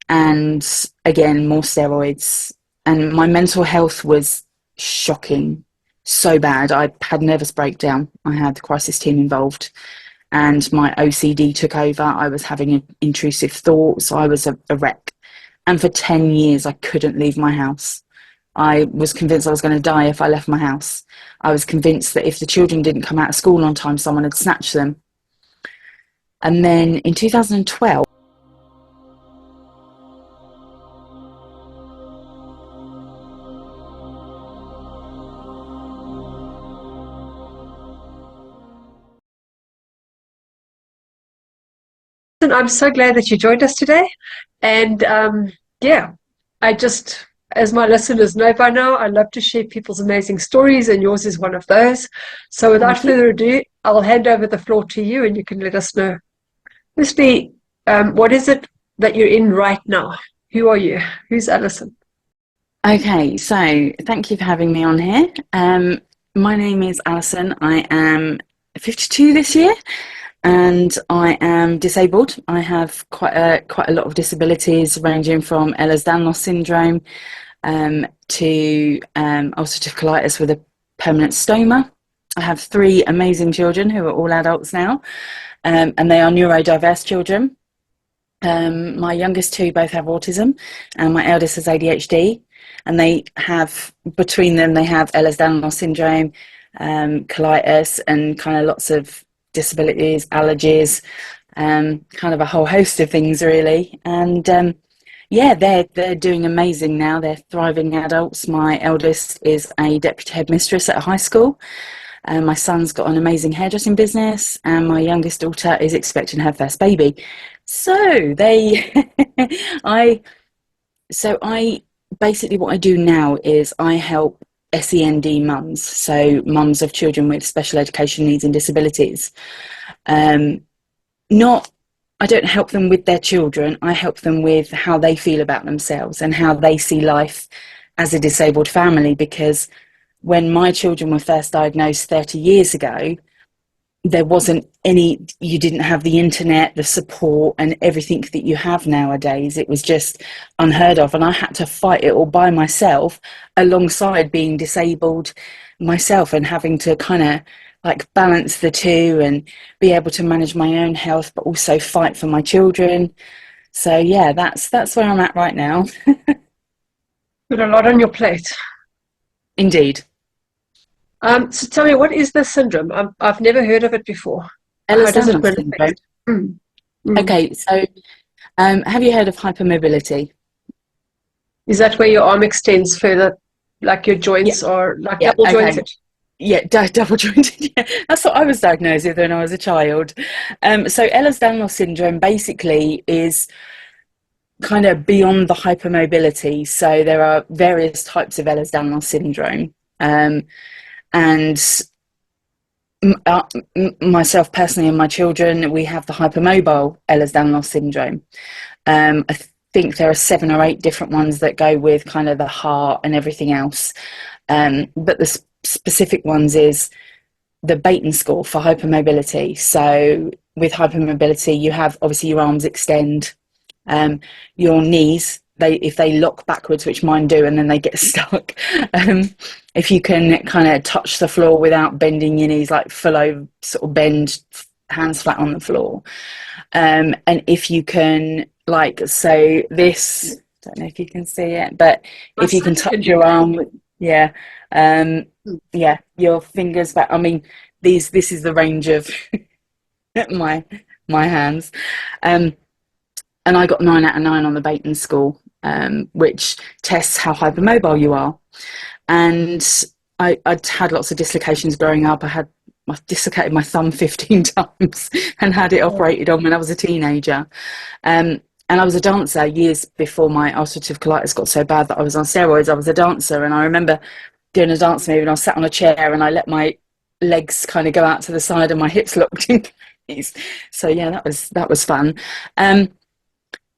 and again, more steroids. And my mental health was shocking, so bad. I had nervous breakdown. I had the crisis team involved, and my OCD took over. I was having intrusive thoughts. I was a wreck. And for 10 years, I couldn't leave my house. I was convinced I was going to die if I left my house. I was convinced that if the children didn't come out of school on time, someone had snatched them. And then in 2012, And I'm so glad that you joined us today. And yeah, I just, as my listeners know by now, I love to share people's amazing stories, and yours is one of those. So without thank you. further ado, I'll hand over the floor to you, and you can let us know. Firstly, what is it that you're in right now? Who are you? Who's Allison? Okay, so thank you for having me on here. My name is Alison. I am 52 this year, and I am disabled. I have quite a lot of disabilities, ranging from ehlers-danloss syndrome to ulcerative colitis with a permanent stoma. I have three amazing children who are all adults now, and they are neurodiverse children. My youngest two both have autism, and my eldest has ADHD. And they have, between them, they have ehlers-danlos syndrome, colitis, and kind of lots of disabilities, allergies, kind of a whole host of things, really. And yeah, they're doing amazing now. They're thriving adults. My eldest is a deputy headmistress at a high school. My son's got an amazing hairdressing business, and my youngest daughter is expecting her first baby. So I basically, what I do now is I help SEND mums, so mums of children with special education needs and disabilities. Not, I don't help them with their children. I help them with how they feel about themselves and how they see life as a disabled family. Because when my children were first diagnosed 30 years ago, there wasn't any, you didn't have the internet, the support, and everything that you have nowadays. It was just unheard of, and I had to fight it all by myself, alongside being disabled myself, and having to kind of like balance the two and be able to manage my own health but also fight for my children. So yeah, that's where I'm at right now. Put a lot on your plate. Indeed. So tell me, what is this syndrome? I've never heard of it before. How does it Ehlers-Danlos syndrome. manifest? Mm. Mm. Okay, so have you heard of hypermobility? Is that where your arm extends further, like your Yeah, joints are like yeah, double okay. jointed? Yeah, double jointed. Yeah, that's what I was diagnosed with when I was a child. So Ehlers-Danlos syndrome basically is kind of beyond the hypermobility. So there are various types of Ehlers-Danlos syndrome, and myself personally and my children, we have the hypermobile Ehlers-Danlos syndrome. I think there are 7 or 8 different ones that go with kind of the heart and everything else. But the specific ones is the Baton score for hypermobility. So with hypermobility, you have obviously your arms extend, your knees, if they lock backwards, which mine do, and then they get stuck. If you can kind of touch the floor without bending your knees, like full over, sort of bend, hands flat on the floor. And if you can, like, so this, I don't know if you can see it, but My if you can son can touch do your that. arm, yeah, Mm. yeah, your fingers back. I mean, this is the range of my my hands. Um, and I got 9 out of 9 on the Baton score, which tests how hypermobile you are. And I'd had lots of dislocations growing up. I dislocated my thumb 15 times and had it Oh, operated on when I was a teenager. And I was a dancer years before my ulcerative colitis got so bad that I was on steroids. I was a dancer, and I remember doing a dance move, and I was sat on a chair and I let my legs kind of go out to the side and my hips locked in place. So yeah, that was fun. Um,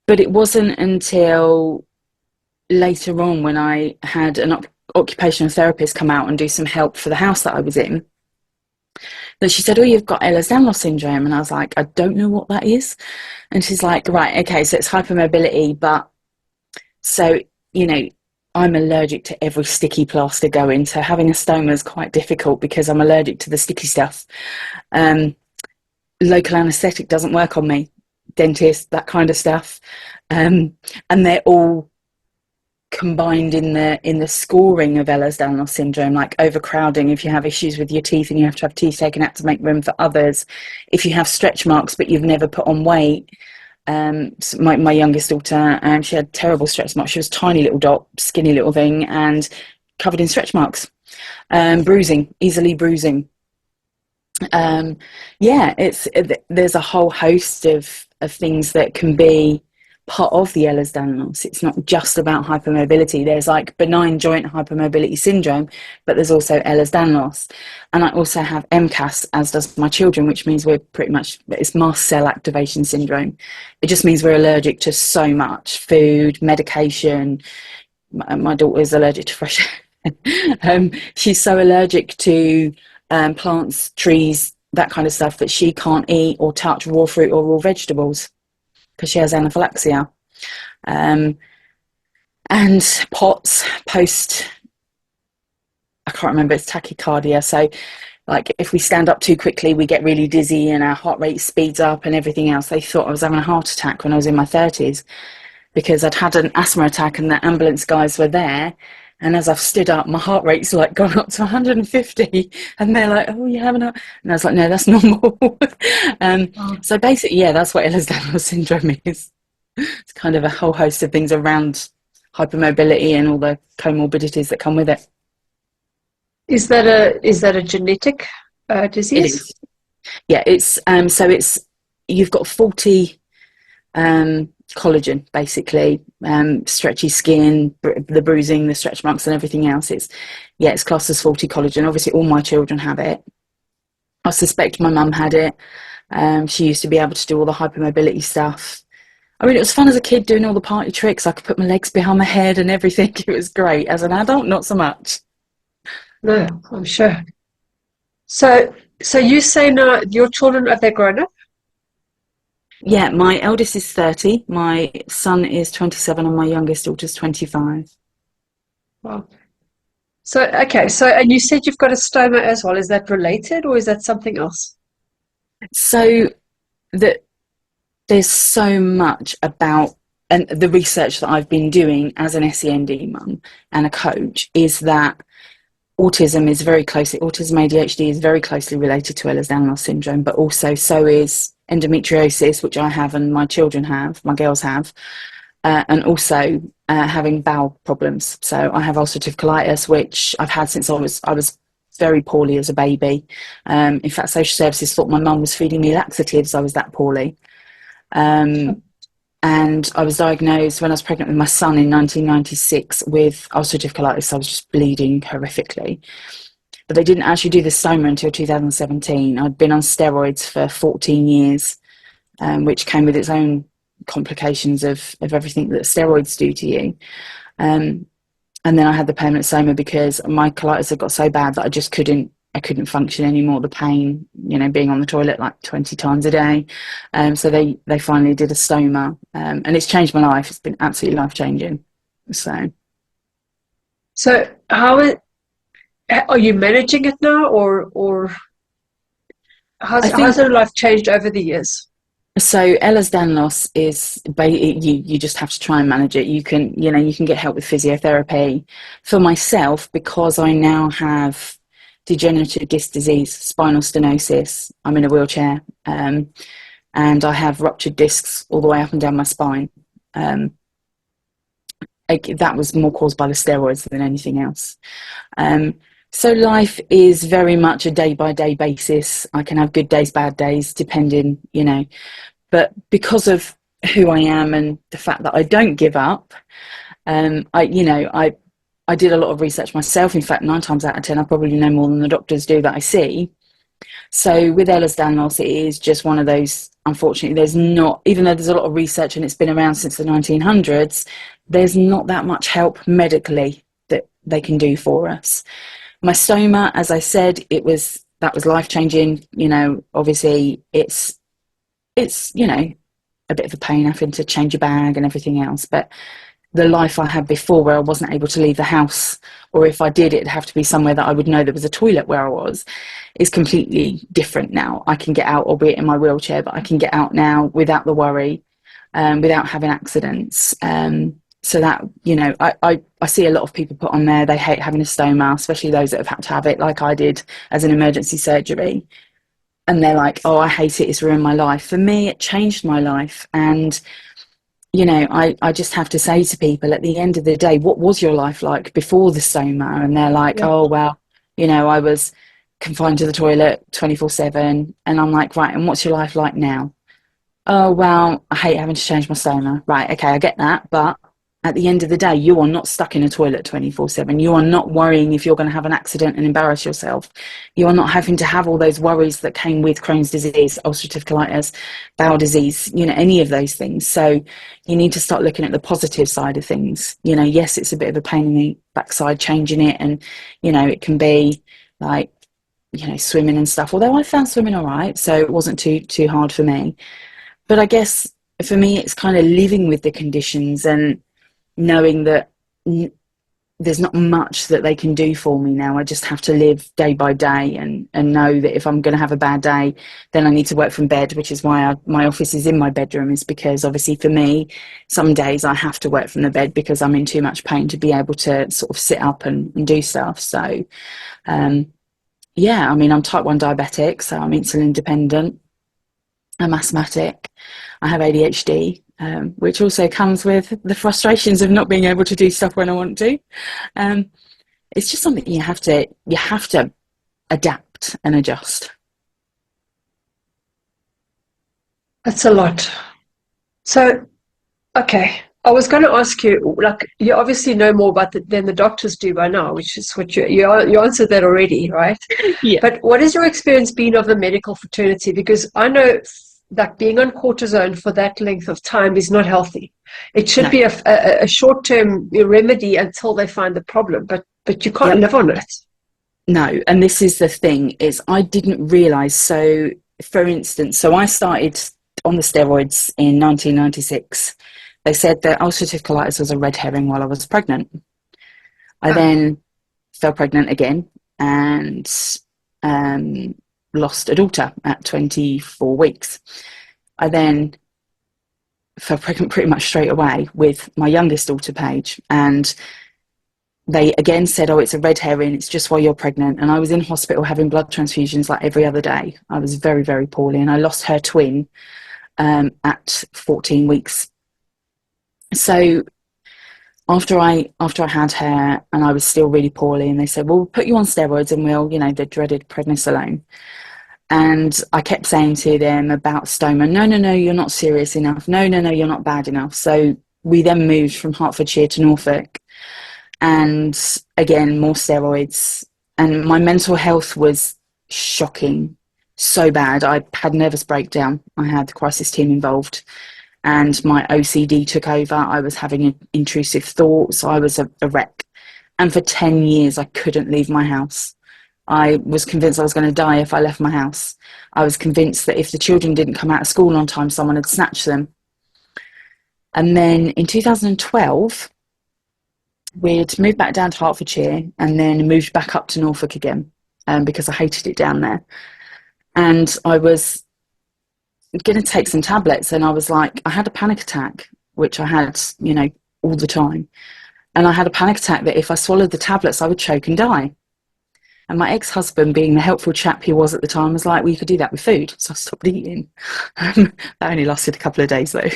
but it wasn't until later on, when I had an occupational therapist come out and do some help for the house that I was in, that she said, "Oh, you've got Ehlers-Danlos syndrome." And I was like, "I don't know what that is." And she's like, "Right, okay, so it's hypermobility, but So, you know, I'm allergic to every sticky plaster going. So having a stoma is quite difficult because I'm allergic to the sticky stuff. Um, Local anaesthetic doesn't work on me. Dentist, that kind of stuff. And they're all combined in the scoring of Ehlers-Danlos syndrome, like overcrowding. If you have issues with your teeth and you have to have teeth taken out to make room for others, if you have stretch marks but you've never put on weight. So my youngest daughter, and she had terrible stretch marks. She was a tiny little dot, skinny little thing, and covered in stretch marks. Bruising, easily bruising. Yeah, there's a whole host of things that can be part of the Ehlers-Danlos. It's not just about hypermobility. There's like benign joint hypermobility syndrome, but there's also Ehlers-Danlos. And I also have MCAS, as does my children, which means we're pretty much, it's mast cell activation syndrome. It just means we're allergic to so much food, medication. My daughter is allergic to fresh air. She's so allergic to plants, trees, that kind of stuff, that she can't eat or touch raw fruit or raw vegetables because she has anaphylaxia. And POTS, I can't remember, it's tachycardia. So like if we stand up too quickly, we get really dizzy and our heart rate speeds up and everything else. They thought I was having a heart attack when I was in my 30s because I'd had an asthma attack and the ambulance guys were there. And as I've stood up, my heart rate's like gone up to 150, and they're like, "Oh, you having a?" And I was like, "No, that's normal." So basically, yeah, that's what Ehlers-Danlos syndrome is. It's kind of a whole host of things around hypermobility and all the comorbidities that come with it. Is that a genetic It disease? is, yeah. It's you've got 40 collagen, basically, stretchy skin, the bruising, the stretch marks and everything else. It's classed as 40 collagen. Obviously all my children have it. I suspect my mum had it. She used to be able to do all the hypermobility stuff. I mean, it was fun as a kid doing all the party tricks. I could put my legs behind my head and everything. It was great. As an adult, not so much. No, I'm sure. So you say now your children, are they grown up? Yeah, my eldest is 30, my son is 27, and my youngest daughter's 25. Wow. So okay, and you said you've got a stoma as well. Is that related or is that something else? So that there's so much about, and the research that I've been doing as an SEND mum and a coach is that autism, ADHD is very closely related to Ehlers-Danlos syndrome, but also so is endometriosis, which I have and my children have, my girls have, and also having bowel problems. So I have ulcerative colitis, which I've had since I was very poorly as a baby. In fact, social services thought my mum was feeding me laxatives. I was that poorly. And I was diagnosed when I was pregnant with my son in 1996 with ulcerative colitis. I was just bleeding horrifically. But they didn't actually do the stoma until 2017. I'd been on steroids for 14 years, which came with its own complications of everything that steroids do to you. And then I had the permanent stoma because my colitis had got so bad that I couldn't function anymore. The pain, being on the toilet like 20 times a day. So they finally did a stoma, and it's changed my life. It's been absolutely life-changing. So are you managing it now, or how's your life changed over the years? So Ehlers-Danlos is you just have to try and manage it. You can get help with physiotherapy. For myself, because I now have degenerative disc disease, spinal stenosis, I'm in a wheelchair, and I have ruptured discs all the way up and down my spine. That was more caused by the steroids than anything else. So life is very much a day-by-day basis. I can have good days, bad days, depending, but because of who I am and the fact that I don't give up, I did a lot of research myself. In fact, 9 times out of 10, I probably know more than the doctors do that I see. So with Ehlers-Danlos, it is just one of those, unfortunately, there's not, even though there's a lot of research and it's been around since the 1900s, there's not that much help medically that they can do for us. My stoma, as I said, that was life-changing. Obviously it's a bit of a pain having to change your bag and everything else, but the life I had before, where I wasn't able to leave the house, or if I did, it'd have to be somewhere that I would know there was a toilet where I was, is completely different now. I can get out, albeit in my wheelchair, but I can get out now without the worry, without having accidents. So that, you know, I see a lot of people put on there, they hate having a stoma, especially those that have had to have it like I did as an emergency surgery. And they're like, oh, I hate it, it's ruined my life. For me, it changed my life. And you know, I just have to say to people at the end of the day, what was your life like before the stoma? And they're like, Yeah. oh, well, you know, I was confined to the toilet 24/7. And I'm like, right, and what's your life like now? Oh, well, I hate having to change my stoma. Right, okay, I get that. But at the end of the day, you are not stuck in a toilet 24/7. You are not worrying if you're going to have an accident and embarrass yourself. You are not having to have all those worries that came with Crohn's disease, ulcerative colitis, bowel disease, you know, any of those things. So you need to start looking at the positive side of things. You know, yes, it's a bit of a pain in the backside changing it. And, you know, it can be like, you know, swimming and stuff. Although I found swimming all right, so it wasn't too hard for me. But I guess for me, it's kind of living with the conditions and knowing that there's not much that they can do for me now. I just have to live day by day and know that if I'm going to have a bad day, then I need to work from bed, which is why my office is in my bedroom, is because obviously for me, some days I have to work from the bed because I'm in too much pain to be able to sort of sit up and do stuff. So, yeah, I mean, I'm type 1 diabetic, so I'm insulin dependent. I'm asthmatic. I have ADHD, which also comes with the frustrations of not being able to do stuff when I want to. It's just something you have to adapt and adjust. That's a lot. So, okay. I was going to ask you, like, you obviously know more about than the doctors do by now, which is what you answered that already, right? Yeah. But what has your experience been of the medical fraternity? Because I know that being on cortisone for that length of time is not healthy. It should No. be a short-term remedy until they find the problem, but you can't Yep. live on it. No. And this is the thing, is I didn't realise. So, for instance, so I started on the steroids in 1996. They said that ulcerative colitis was a red herring while I was pregnant. I then fell pregnant again and lost a daughter at 24 weeks. I then fell pregnant pretty much straight away with my youngest daughter, Paige, and they again said, oh, it's a red herring, it's just while you're pregnant. And I was in hospital having blood transfusions like every other day. I was very, very poorly, and I lost her twin at 14 weeks. So after I had her and I was still really poorly, and they said, well, we'll put you on steroids and we'll, you know, the dreaded prednisolone. And I kept saying to them about stoma, no, you're not serious enough. No, you're not bad enough. So we then moved from Hertfordshire to Norfolk, and again, more steroids. And my mental health was shocking, so bad. I had nervous breakdown. I had the crisis team involved, and my OCD took over. I was having intrusive thoughts. I was a wreck. And for 10 years, I couldn't leave my house. I was convinced I was going to die if I left my house. I was convinced that if the children didn't come out of school on time, someone had snatched them. And then in 2012, we'd moved back down to Hertfordshire and then moved back up to Norfolk again, because I hated it down there. And I was going to take some tablets, and I was like, I had a panic attack, which I had, you know, all the time. And I had a panic attack that if I swallowed the tablets, I would choke and die. And my ex-husband, being the helpful chap he was at the time, was like, well, you could do that with food. So I stopped eating. That only lasted a couple of days, though.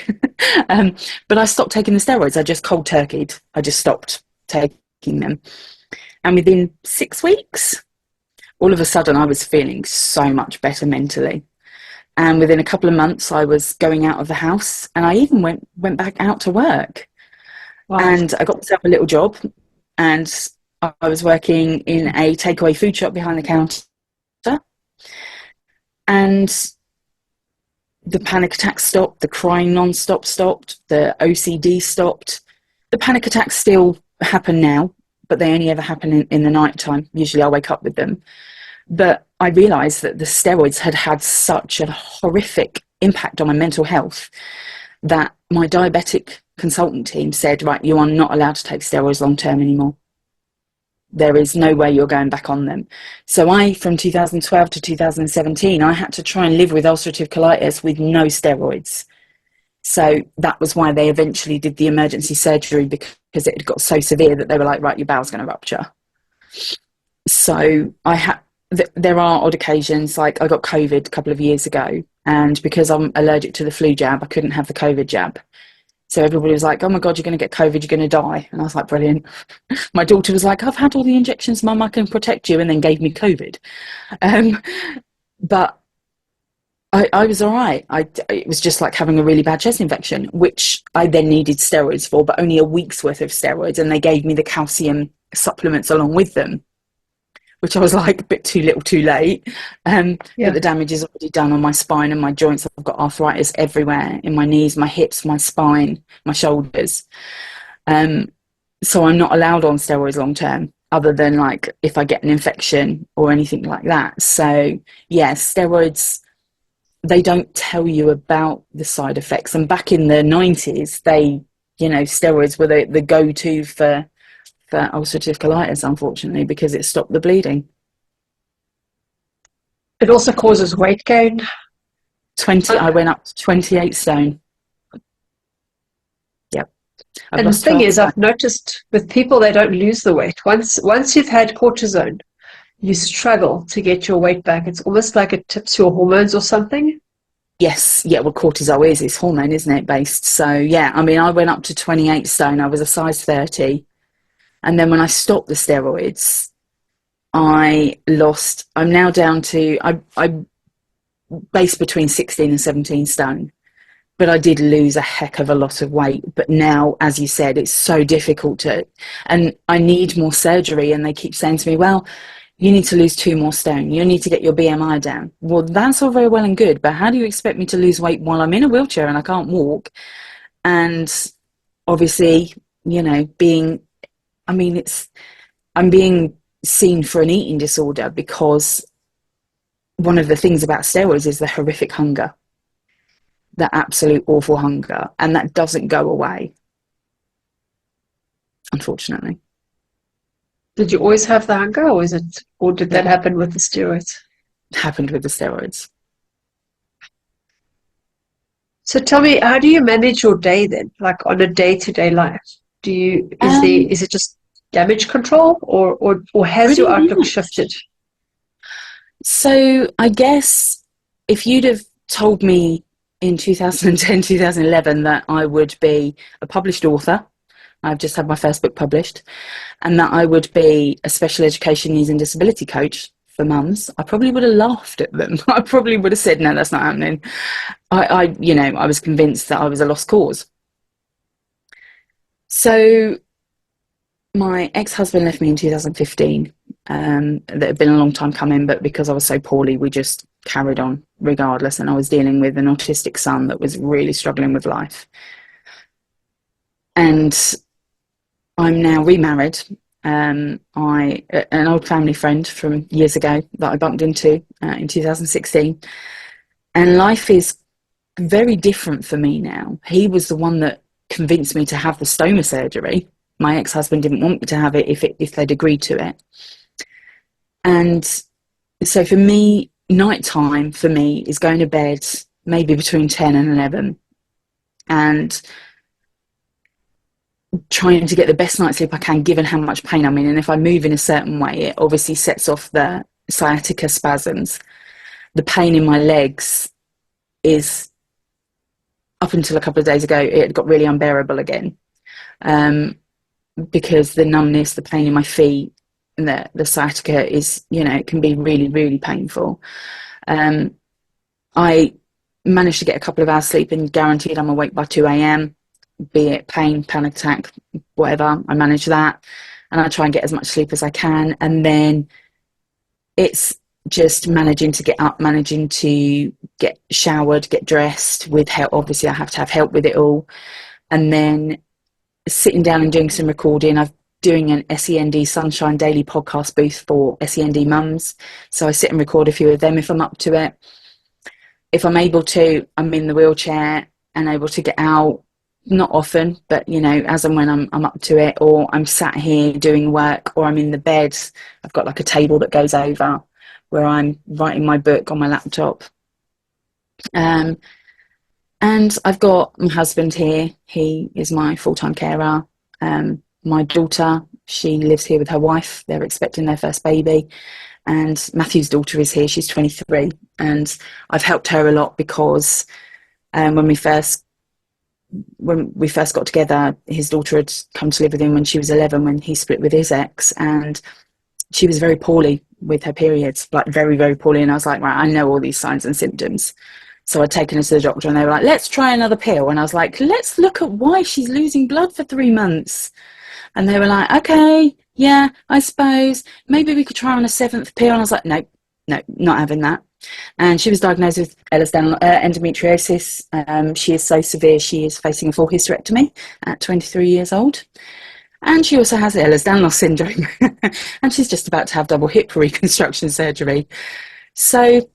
But I stopped taking the steroids. I just cold turkeyed. I just stopped taking them. And within 6 weeks, all of a sudden, I was feeling so much better mentally. And within a couple of months, I was going out of the house, and I even went back out to work. Wow. And I got myself a little job, and I was working in a takeaway food shop behind the counter, and the panic attacks stopped, the crying non-stop stopped, the OCD stopped. The panic attacks still happen now, but they only ever happen in the night time. Usually I wake up with them. But I realised that the steroids had such a horrific impact on my mental health that my diabetic consultant team said, right, you are not allowed to take steroids long term anymore. There is no way you're going back on them. So from 2012 to 2017, I had to try and live with ulcerative colitis with no steroids. So that was why they eventually did the emergency surgery, because it had got so severe that they were like, right, your bowel's going to rupture. So there are odd occasions, like I got COVID a couple of years ago, and because I'm allergic to the flu jab, I couldn't have the COVID jab. So everybody was like, oh my God, you're going to get COVID, you're going to die. And I was like, brilliant. My daughter was like, I've had all the injections, Mum, I can protect you, and then gave me COVID. But I was all right. It was just like having a really bad chest infection, which I then needed steroids for, but only a week's worth of steroids. And they gave me the calcium supplements along with them, which I was like, a bit too little too late. But the damage is already done on my spine and my joints. I've got arthritis everywhere, in my knees, my hips, my spine, my shoulders. So I'm not allowed on steroids long term, other than like if I get an infection or anything like that. So steroids, they don't tell you about the side effects. And back in the 90s, steroids were the go-to for ulcerative colitis, unfortunately, because it stopped the bleeding. It also causes weight gain. I went up to 28 stone. Yep. And the thing is, I've noticed with people, they don't lose the weight. Once you've had cortisone, you struggle to get your weight back. It's almost like it tips your hormones or something. Yes, well, cortisol is hormone, isn't it, based? So, I mean, I went up to 28 stone. I was a size 30. And then when I stopped the steroids, I'm now down to, I based between 16 and 17 stone. But I did lose a heck of a lot of weight. But now, as you said, it's so difficult and I need more surgery. And they keep saying to me, well, you need to lose 2 more stone. You need to get your BMI down. Well, that's all very well and good, but how do you expect me to lose weight while I'm in a wheelchair and I can't walk? And obviously, I'm being seen for an eating disorder because one of the things about steroids is the horrific hunger, the absolute awful hunger, and that doesn't go away, unfortunately. Did you always have the hunger, or did that happen with the steroids? It happened with the steroids. So tell me, how do you manage your day then, like on a day-to-day life? Is it just damage control, or has your outlook shifted? So I guess if you'd have told me in 2010, 2011 that I would be a published author, I've just had my first book published, and that I would be a special education needs and disability coach for mums, I probably would have laughed at them. I probably would have said, no, that's not happening. I was convinced that I was a lost cause. So my ex-husband left me in 2015. That had been a long time coming, but because I was so poorly, we just carried on regardless. And I was dealing with an autistic son that was really struggling with life. And I'm now remarried. An old family friend from years ago that I bumped into in 2016. And life is very different for me now. He was the one that convinced me to have the stoma surgery. My ex-husband didn't want me to have it if they'd agreed to it. And so for me, nighttime for me is going to bed maybe between 10 and 11. And trying to get the best night's sleep I can, given how much pain I'm in. And if I move in a certain way, it obviously sets off the sciatica spasms. The pain in my legs is, up until a couple of days ago, it got really unbearable again. Because the numbness, the pain in my feet, and the sciatica is, it can be really, really painful. I managed to get a couple of hours sleep and guaranteed I'm awake by 2 a.m. Be it pain, panic attack, whatever, I manage that, and I try and get as much sleep as I can. And then it's just managing to get up, managing to get showered, get dressed with help. Obviously I have to have help with it all, and then sitting down and doing some recording. I'm doing an SEND Sunshine Daily podcast booth for SEND mums, so I sit and record a few of them if I'm up to it. If I'm able to, I'm in the wheelchair and able to get out, not often, but as and when I'm up to it, or I'm sat here doing work, or I'm in the bed. I've got like a table that goes over where I'm writing my book on my laptop. Um, and I've got my husband here. He is my full-time carer. My daughter, she lives here with her wife. They're expecting their first baby. And Matthew's daughter is here. She's 23. And I've helped her a lot because when we first got together, his daughter had come to live with him when she was 11, when he split with his ex, and she was very poorly with her periods, like very, very poorly. And I was like, right, I know all these signs and symptoms. So I'd taken her to the doctor, and they were like, let's try another pill. And I was like, let's look at why she's losing blood for 3 months. And they were like, okay, yeah, I suppose maybe we could try on a seventh pill. And I was like, no, not having that. And she was diagnosed with ehlers-danloss endometriosis. She is so severe, she is facing a full hysterectomy at 23 years old. And she also has Ehlers-Danlos syndrome. And she's just about to have double hip reconstruction surgery. So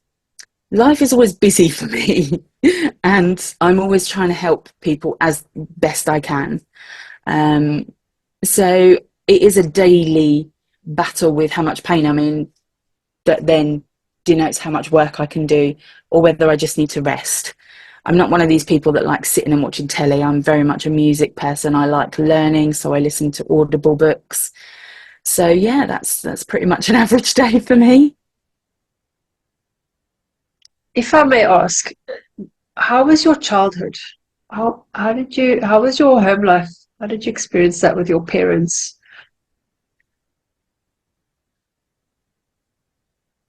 life is always busy for me. And I'm always trying to help people as best I can. So it is a daily battle with how much pain I'm in, that then denotes how much work I can do, or whether I just need to rest. I'm not one of these people that like sitting and watching telly. I'm very much a music person. I like learning, so I listen to Audible books. So yeah, that's pretty much an average day for me. If I may ask, how was your childhood? How was your home life? How did you experience that with your parents?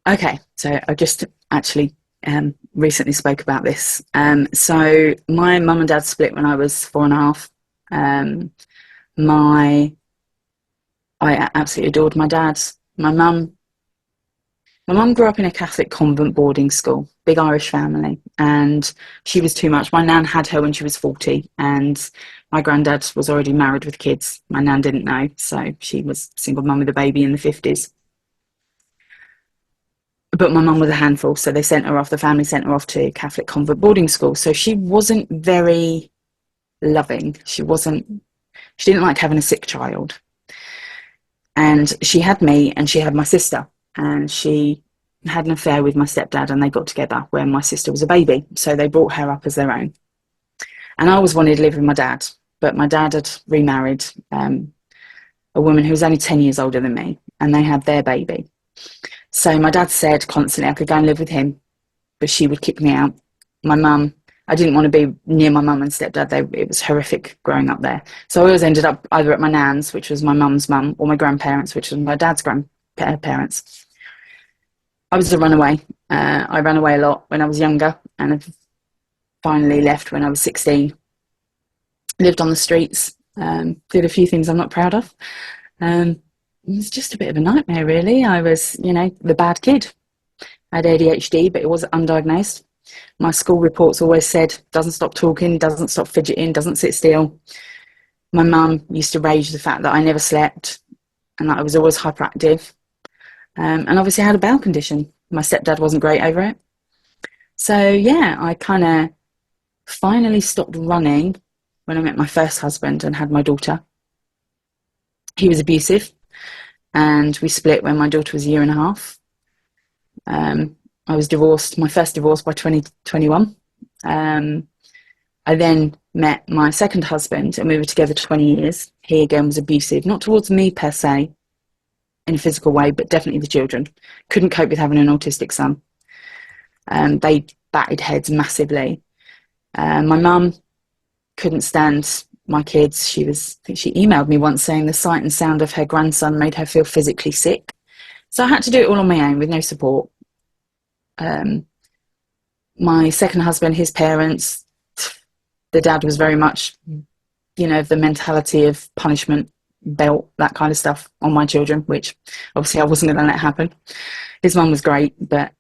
Okay, so I just actually recently spoke about this. So my mum and dad split when I was 4.5. Um, my I absolutely adored my dad. My mum grew up in a Catholic convent boarding school, big Irish family, and she was too much. My nan had her when she was 40, and my granddad was already married with kids. My nan didn't know, so she was a single mum with a baby in the 50s. But my mum was a handful, so the family sent her off to Catholic convent boarding school. So she wasn't very loving. She didn't like having a sick child. And she had me and she had my sister. And she had an affair with my stepdad, and they got together when my sister was a baby. So they brought her up as their own. And I always wanted to live with my dad, but my dad had remarried a woman who was only 10 years older than me, and they had their baby. So my dad said constantly I could go and live with him, but she would kick me out. My mum, I didn't want to be near my mum and stepdad. It was horrific growing up there. So I always ended up either at my nan's, which was my mum's mum, or my grandparents, which was my dad's grandparents. I was a runaway. I ran away a lot when I was younger, and I finally left when I was 16. Lived on the streets, did a few things I'm not proud of. It was just a bit of a nightmare, really. I was, the bad kid. I had ADHD, but it was undiagnosed. My school reports always said, doesn't stop talking, doesn't stop fidgeting, doesn't sit still. My mum used to rage the fact that I never slept and that I was always hyperactive. And obviously I had a bowel condition. My stepdad wasn't great over it. So, yeah, I kind of finally stopped running when I met my first husband and had my daughter. He was abusive, and we split when my daughter was 1.5 years. I was divorced, my first divorce, by 2021. I then met my second husband, and we were together 20 years. He again was abusive, not towards me per se, in a physical way, but definitely the children. Couldn't cope with having an autistic son. They batted heads massively. My mum couldn't stand my kids. I think she emailed me once saying the sight and sound of her grandson made her feel physically sick. So I had to do it all on my own with no support. My second husband, his parents, the dad was very much, the mentality of punishment, belt, that kind of stuff on my children, which obviously I wasn't going to let happen. His mum was great, but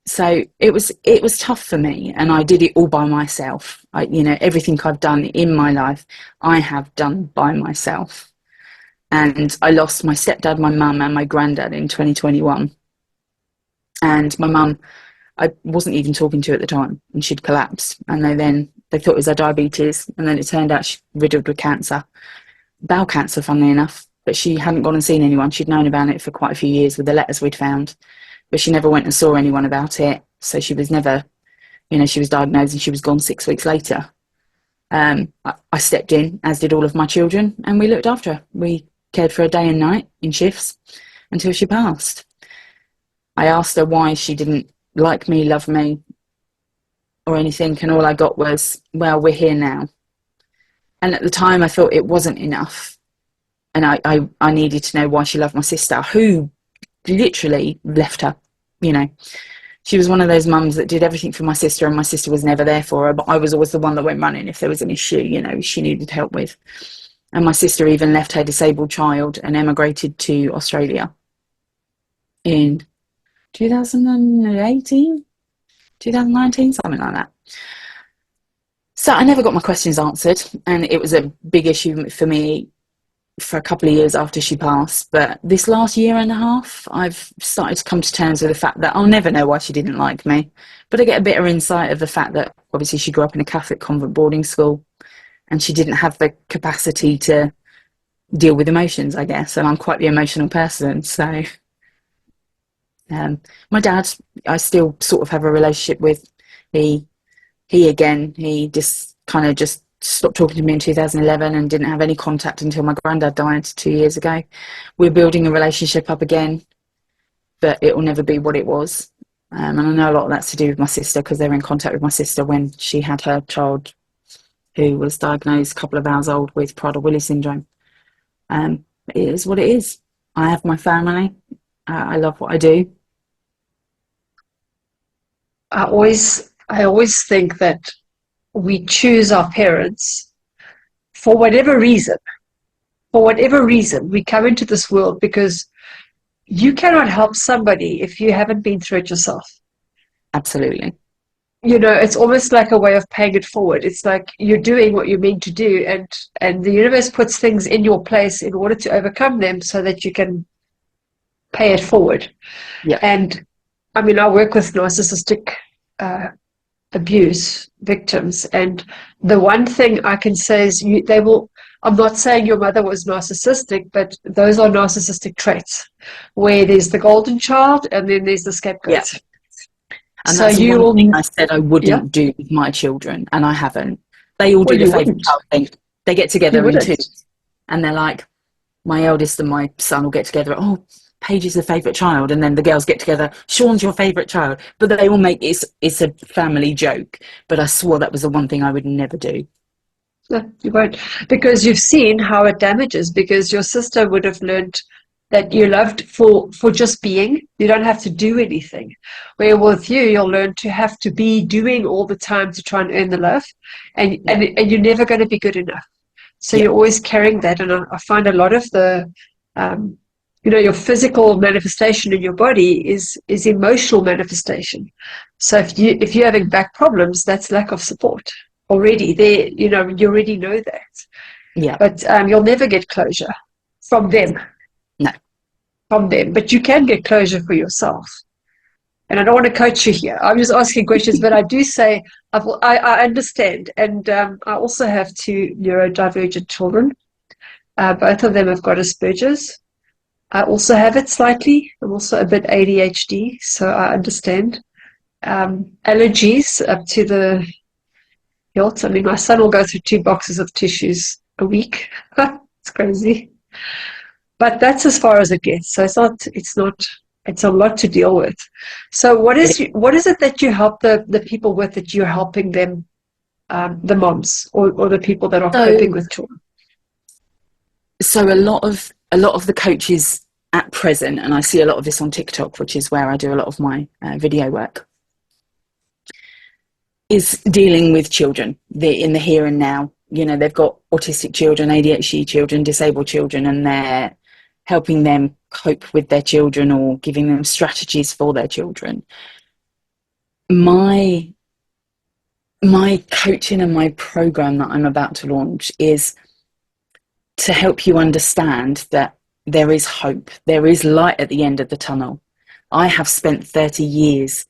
so it was tough for me, and I did it all by myself. Everything I've done in my life, I have done by myself. And I lost my stepdad, my mum, and my granddad in 2021. And my mum, I wasn't even talking to at the time, and she'd collapsed. And they thought it was her diabetes, and then it turned out she's riddled with cancer, bowel cancer, funnily enough. But she hadn't gone and seen anyone. She'd known about it for quite a few years with the letters we'd found, but she never went and saw anyone about it. So she was never, she was diagnosed and she was gone 6 weeks later. I stepped in, as did all of my children, and we looked after her. We cared for her day and night in shifts until she passed. I asked her why she didn't like me, love me, or anything, and all I got was, well, we're here now. And at the time I thought it wasn't enough, and I needed to know why she loved my sister, who literally left her. She was one of those mums that did everything for my sister, and my sister was never there for her, but I was always the one that went running if there was an issue, she needed help with. And my sister even left her disabled child and emigrated to Australia in 2018, 2019, something like that. So I never got my questions answered, and it was a big issue for me for a couple of years after she passed. But this last year and a half, I've started to come to terms with the fact that I'll never know why she didn't like me, but I get a better insight of the fact that obviously she grew up in a Catholic convent boarding school, and she didn't have the capacity to deal with emotions, I guess, and I'm quite the emotional person. So my dad, I still sort of have a relationship with. He just kind of just stopped talking to me in 2011 and didn't have any contact until my granddad died 2 years ago. We're building a relationship up again, but it will never be what it was. And I know a lot of that's to do with my sister, because they were in contact with my sister when she had her child, who was diagnosed a couple of hours old with Prader-Willi syndrome. It is what it is. I have my family. I love what I do. I always think that we choose our parents for whatever reason. For whatever reason, we come into this world because you cannot help somebody if you haven't been through it yourself. Absolutely. It's almost like a way of paying it forward. It's like you're doing what you're meant to do, and the universe puts things in your place in order to overcome them so that you can pay it forward. Yeah. And I mean, I work with narcissistic abuse victims, and the one thing I can say is I'm not saying your mother was narcissistic, but those are narcissistic traits, where there's the golden child and then there's the scapegoat. Yeah. And so that's one thing I said I wouldn't do with my children, and I haven't. They all do the favourite child thing. They get together in twos, and they're like, my eldest and my son will get together. Oh, Paige is the favourite child, and then the girls get together. Sean's your favourite child, but they all make it's a family joke. But I swore that was the one thing I would never do. No, you won't, because you've seen how it damages. Because your sister would have learned that you loved for just being. You don't have to do anything. Where with you, you'll learn to have to be doing all the time to try and earn the love, and you're never going to be good enough. So you're always carrying that. And I find a lot of the your physical manifestation in your body is emotional manifestation. So if you're having back problems, that's lack of support already. There, you already know that. Yeah. But you'll never get closure from them. No. From them. But you can get closure for yourself. And I don't want to coach you here. I'm just asking questions, but I do say I understand. And I also have 2 neurodivergent children. Both of them have got Asperger's. I also have it slightly. I'm also a bit ADHD, so I understand. Allergies up to the hilt. I mean, my son will go through 2 boxes of tissues a week. It's crazy. But that's as far as it gets. So it's a lot to deal with. So what is it that you help the people with, that you're helping them, the moms or the people that are coping with trauma? So a lot of the coaches at present, and I see a lot of this on TikTok, which is where I do a lot of my video work, is dealing with children in the here and now. They've got autistic children, ADHD children, disabled children, and they're helping them cope with their children or giving them strategies for their children. My coaching and my program that I'm about to launch is to help you understand that there is hope. There is light at the end of the tunnel. I have spent 30 years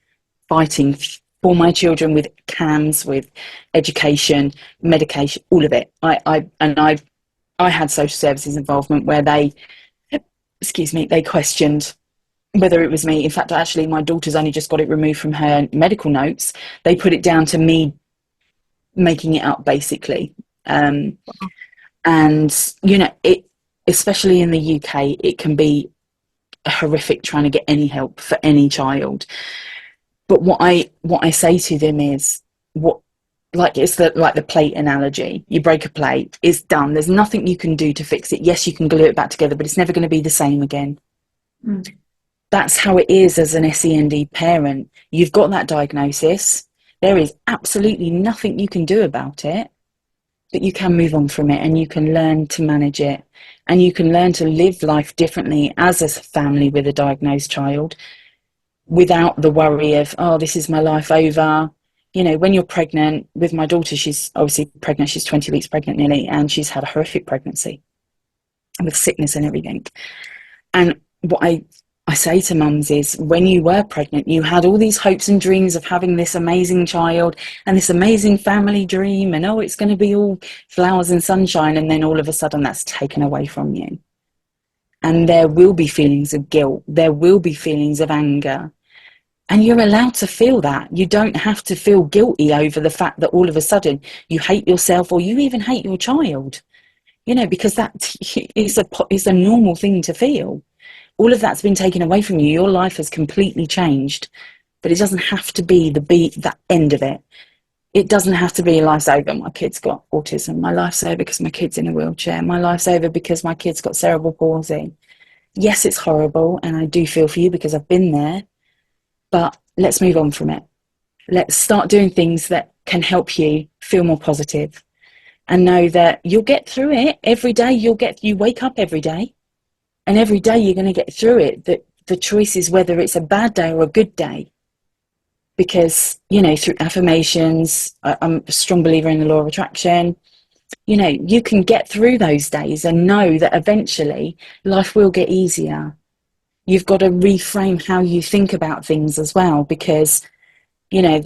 fighting for my children with CAMS, with education, medication, all of it. I had social services involvement where they, excuse me, they questioned whether it was me. In fact, actually, my daughter's only just got it removed from her medical notes. They put it down to me making it up, basically. And, you know, it, especially in the UK, it can be horrific trying to get any help for any child. But what I say to them is, what, like, it's the plate analogy. You break a plate, it's done. There's nothing you can do to fix it. Yes, you can glue it back together, but it's never going to be the same again. That's how it is as an SEND parent. You've got that diagnosis. There is absolutely nothing you can do about it, but you can move on from it, and you can learn to manage it, and you can learn to live life differently as a family with a diagnosed child, without the worry of, oh, this is my life over. You know, when you're pregnant, with my daughter, she's obviously pregnant, she's 20 weeks pregnant nearly, and she's had a horrific pregnancy with sickness and everything. And what I say to mums is, when you were pregnant, you had all these hopes and dreams of having this amazing child and this amazing family dream, and oh, it's going to be all flowers and sunshine, and then all of a sudden that's taken away from you. And there will be feelings of guilt, there will be feelings of anger, and you're allowed to feel that. You don't have to feel guilty over the fact that all of a sudden you hate yourself, or you even hate your child, you know, because that is a normal thing to feel. All of that's been taken away from you. Your life has completely changed, but it doesn't have to be that end of it. It doesn't have to be life's over. My kid's got autism. My life's over because my kid's in a wheelchair. My life's over because my kid's got cerebral palsy. Yes, it's horrible, and I do feel for you because I've been there, but let's move on from it. Let's start doing things that can help you feel more positive, and know that you'll get through it. Every day you wake up every day, and every day you're going to get through it. That the choice is whether it's a bad day or a good day. Because, you know, through affirmations, I'm a strong believer in the law of attraction. You know, you can get through those days and know that eventually life will get easier. You've got to reframe how you think about things as well, because, you know,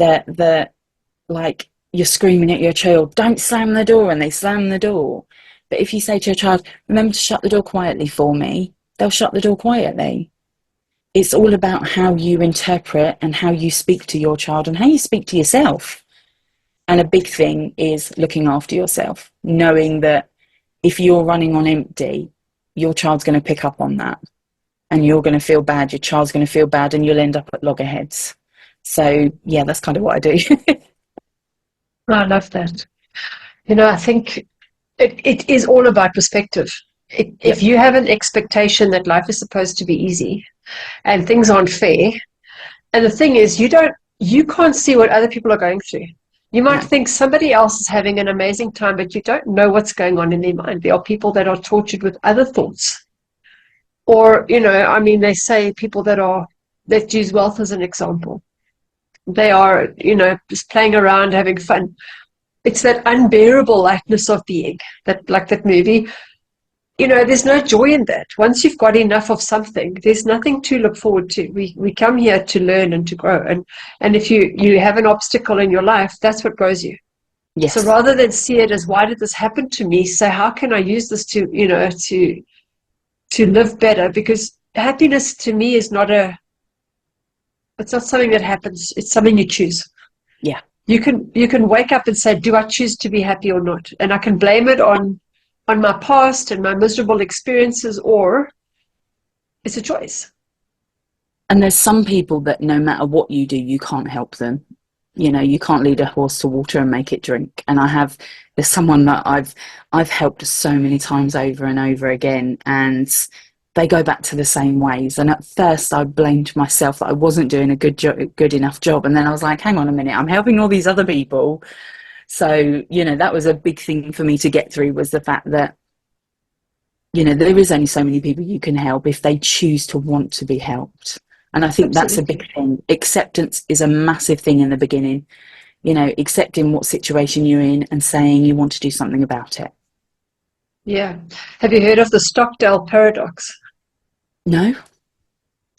like, you're screaming at your child, don't slam the door, and they slam the door. But if you say to your child, remember to shut the door quietly for me, they'll shut the door quietly. It's all about how you interpret and how you speak to your child and how you speak to yourself. And a big thing is looking after yourself, knowing that if you're running on empty, your child's going to pick up on that, and you're going to feel bad, your child's going to feel bad, and you'll end up at loggerheads. So, yeah, that's kind of what I do. I love that. You know, I think it is all about perspective. If you have an expectation that life is supposed to be easy and things aren't fair, and the thing is, you can't see what other people are going through. You might think somebody else is having an amazing time, but you don't know what's going on in their mind. There are people that are tortured with other thoughts. Or, you know, I mean, they say people let's use wealth as an example. They are, you know, just playing around, having fun. It's that unbearable lightness of being, that, like that movie. You know, there's no joy in that. Once you've got enough of something, there's nothing to look forward to. We come here to learn and to grow. And if you have an obstacle in your life, that's what grows you. Yes. So rather than see it as, why did this happen to me? Say, how can I use this to, you know, to live better? Because happiness to me is it's not something that happens. It's something you choose. Yeah. You can wake up and say, do I choose to be happy or not? And I can blame it on my past and my miserable experiences, or it's a choice. And there's some people that no matter what you do, you can't help them. You know, you can't lead a horse to water and make it drink. And there's someone that I've helped so many times over and over again, and they go back to the same ways. And at first I blamed myself that I wasn't doing a good enough job. And then I was like, hang on a minute, I'm helping all these other people. So, you know, that was a big thing for me to get through, was the fact that, you know, there is only so many people you can help if they choose to want to be helped. And I think Absolutely. That's a big thing. Acceptance is a massive thing in the beginning. You know, accepting what situation you're in and saying you want to do something about it. Yeah. Have you heard of the Stockdale paradox? No.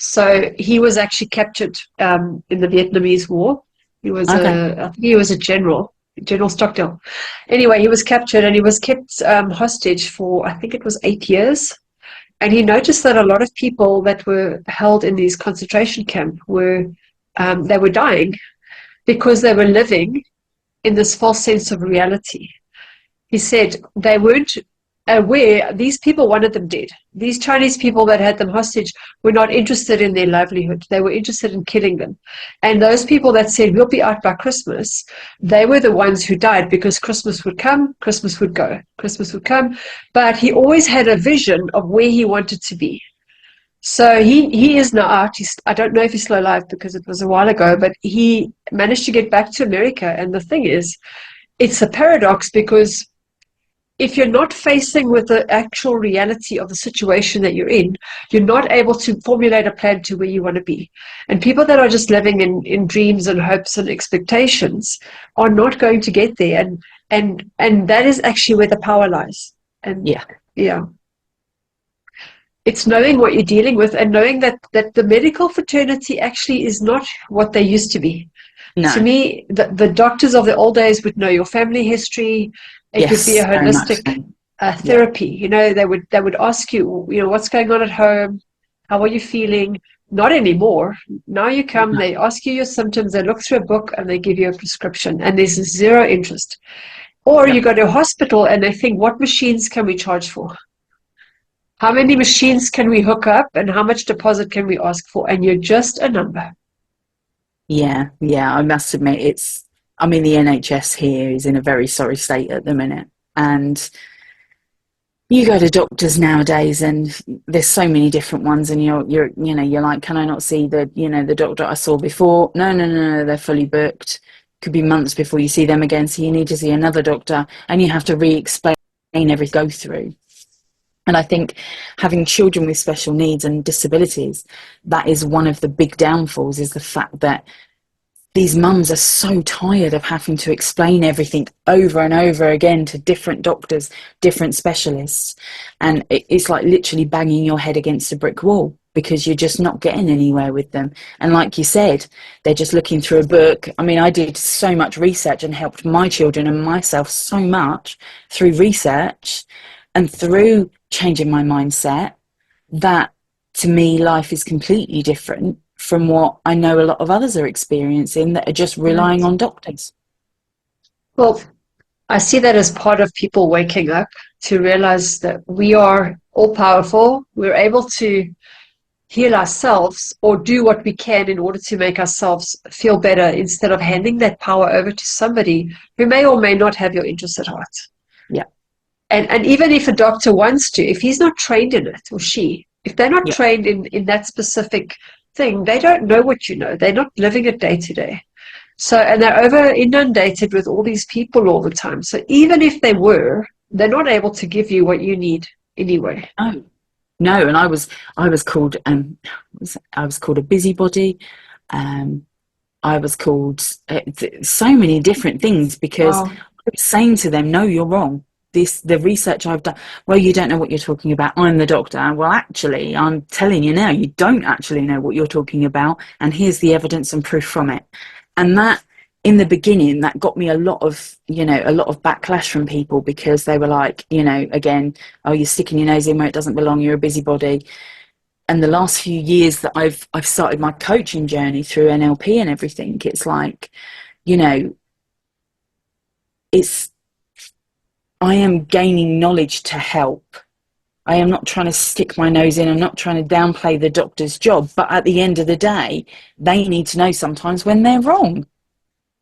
So he was actually captured in the Vietnamese War. Okay. I think he was a general, General Stockdale. Anyway, he was captured and he was kept hostage for, I think it was 8 years. And he noticed that a lot of people that were held in these concentration camps they were dying because they were living in this false sense of reality. He said they weren't aware, these people wanted them dead. These Chinese people that had them hostage were not interested in their livelihood. They were interested in killing them. And those people that said, we'll be out by Christmas, they were the ones who died because Christmas would come, Christmas would go, Christmas would come. But he always had a vision of where he wanted to be. So he is now out. I don't know if he's still alive because it was a while ago, but he managed to get back to America. And the thing is, it's a paradox because if you're not facing with the actual reality of the situation that you're in, you're not able to formulate a plan to where you want to be. And people that are just living in dreams and hopes and expectations are not going to get there. And that is actually where the power lies. And yeah. It's knowing what you're dealing with and knowing that the medical fraternity actually is not what they used to be. No. To me, the doctors of the old days would know your family history. It would be a holistic therapy. You know, they would ask you, what's going on at home? How are you feeling? Not anymore. Now you come, they ask you your symptoms, they look through a book and they give you a prescription and there's zero interest. Or you go to a hospital and they think, what machines can we charge for? How many machines can we hook up and how much deposit can we ask for? And you're just a number. Yeah, I must admit the NHS here is in a very sorry state at the minute. And you go to doctors nowadays and there's so many different ones and you're like, can I not see the doctor I saw before? No, they're fully booked. Could be months before you see them again. So you need to see another doctor and you have to re-explain everything go through. And I think having children with special needs and disabilities, that is one of the big downfalls, is the fact that these mums are so tired of having to explain everything over and over again to different doctors, different specialists. And it's like literally banging your head against a brick wall because you're just not getting anywhere with them. And like you said, they're just looking through a book. I mean, I did so much research and helped my children and myself so much through research and through changing my mindset, that to me life is completely different from what I know a lot of others are experiencing that are just relying on doctors. Well, I see that as part of people waking up to realize that we are all powerful. We're able to heal ourselves or do what we can in order to make ourselves feel better instead of handing that power over to somebody who may or may not have your interests at heart. Yeah. And even if a doctor wants to, if he's not trained in it, or she, if they're not trained in that specific thing, they don't know what you know. They're not living it day to day. So, and they're over inundated with all these people all the time. So even if they were, they're not able to give you what you need anyway. Oh, no. And I was called a busybody. I was called so many different things because I was saying to them, no, you're wrong. The research I've done, well, you don't know what you're talking about. I'm the doctor. Well, actually, I'm telling you now, you don't actually know what you're talking about. And here's the evidence and proof from it. And that, in the beginning, that got me a lot of backlash from people because they were like, again, oh, you're sticking your nose in where it doesn't belong. You're a busybody. And the last few years that I've started my coaching journey through NLP and everything, it's like, I am gaining knowledge to help. I am not trying to stick my nose in. I'm not trying to downplay the doctor's job. But at the end of the day, they need to know sometimes when they're wrong.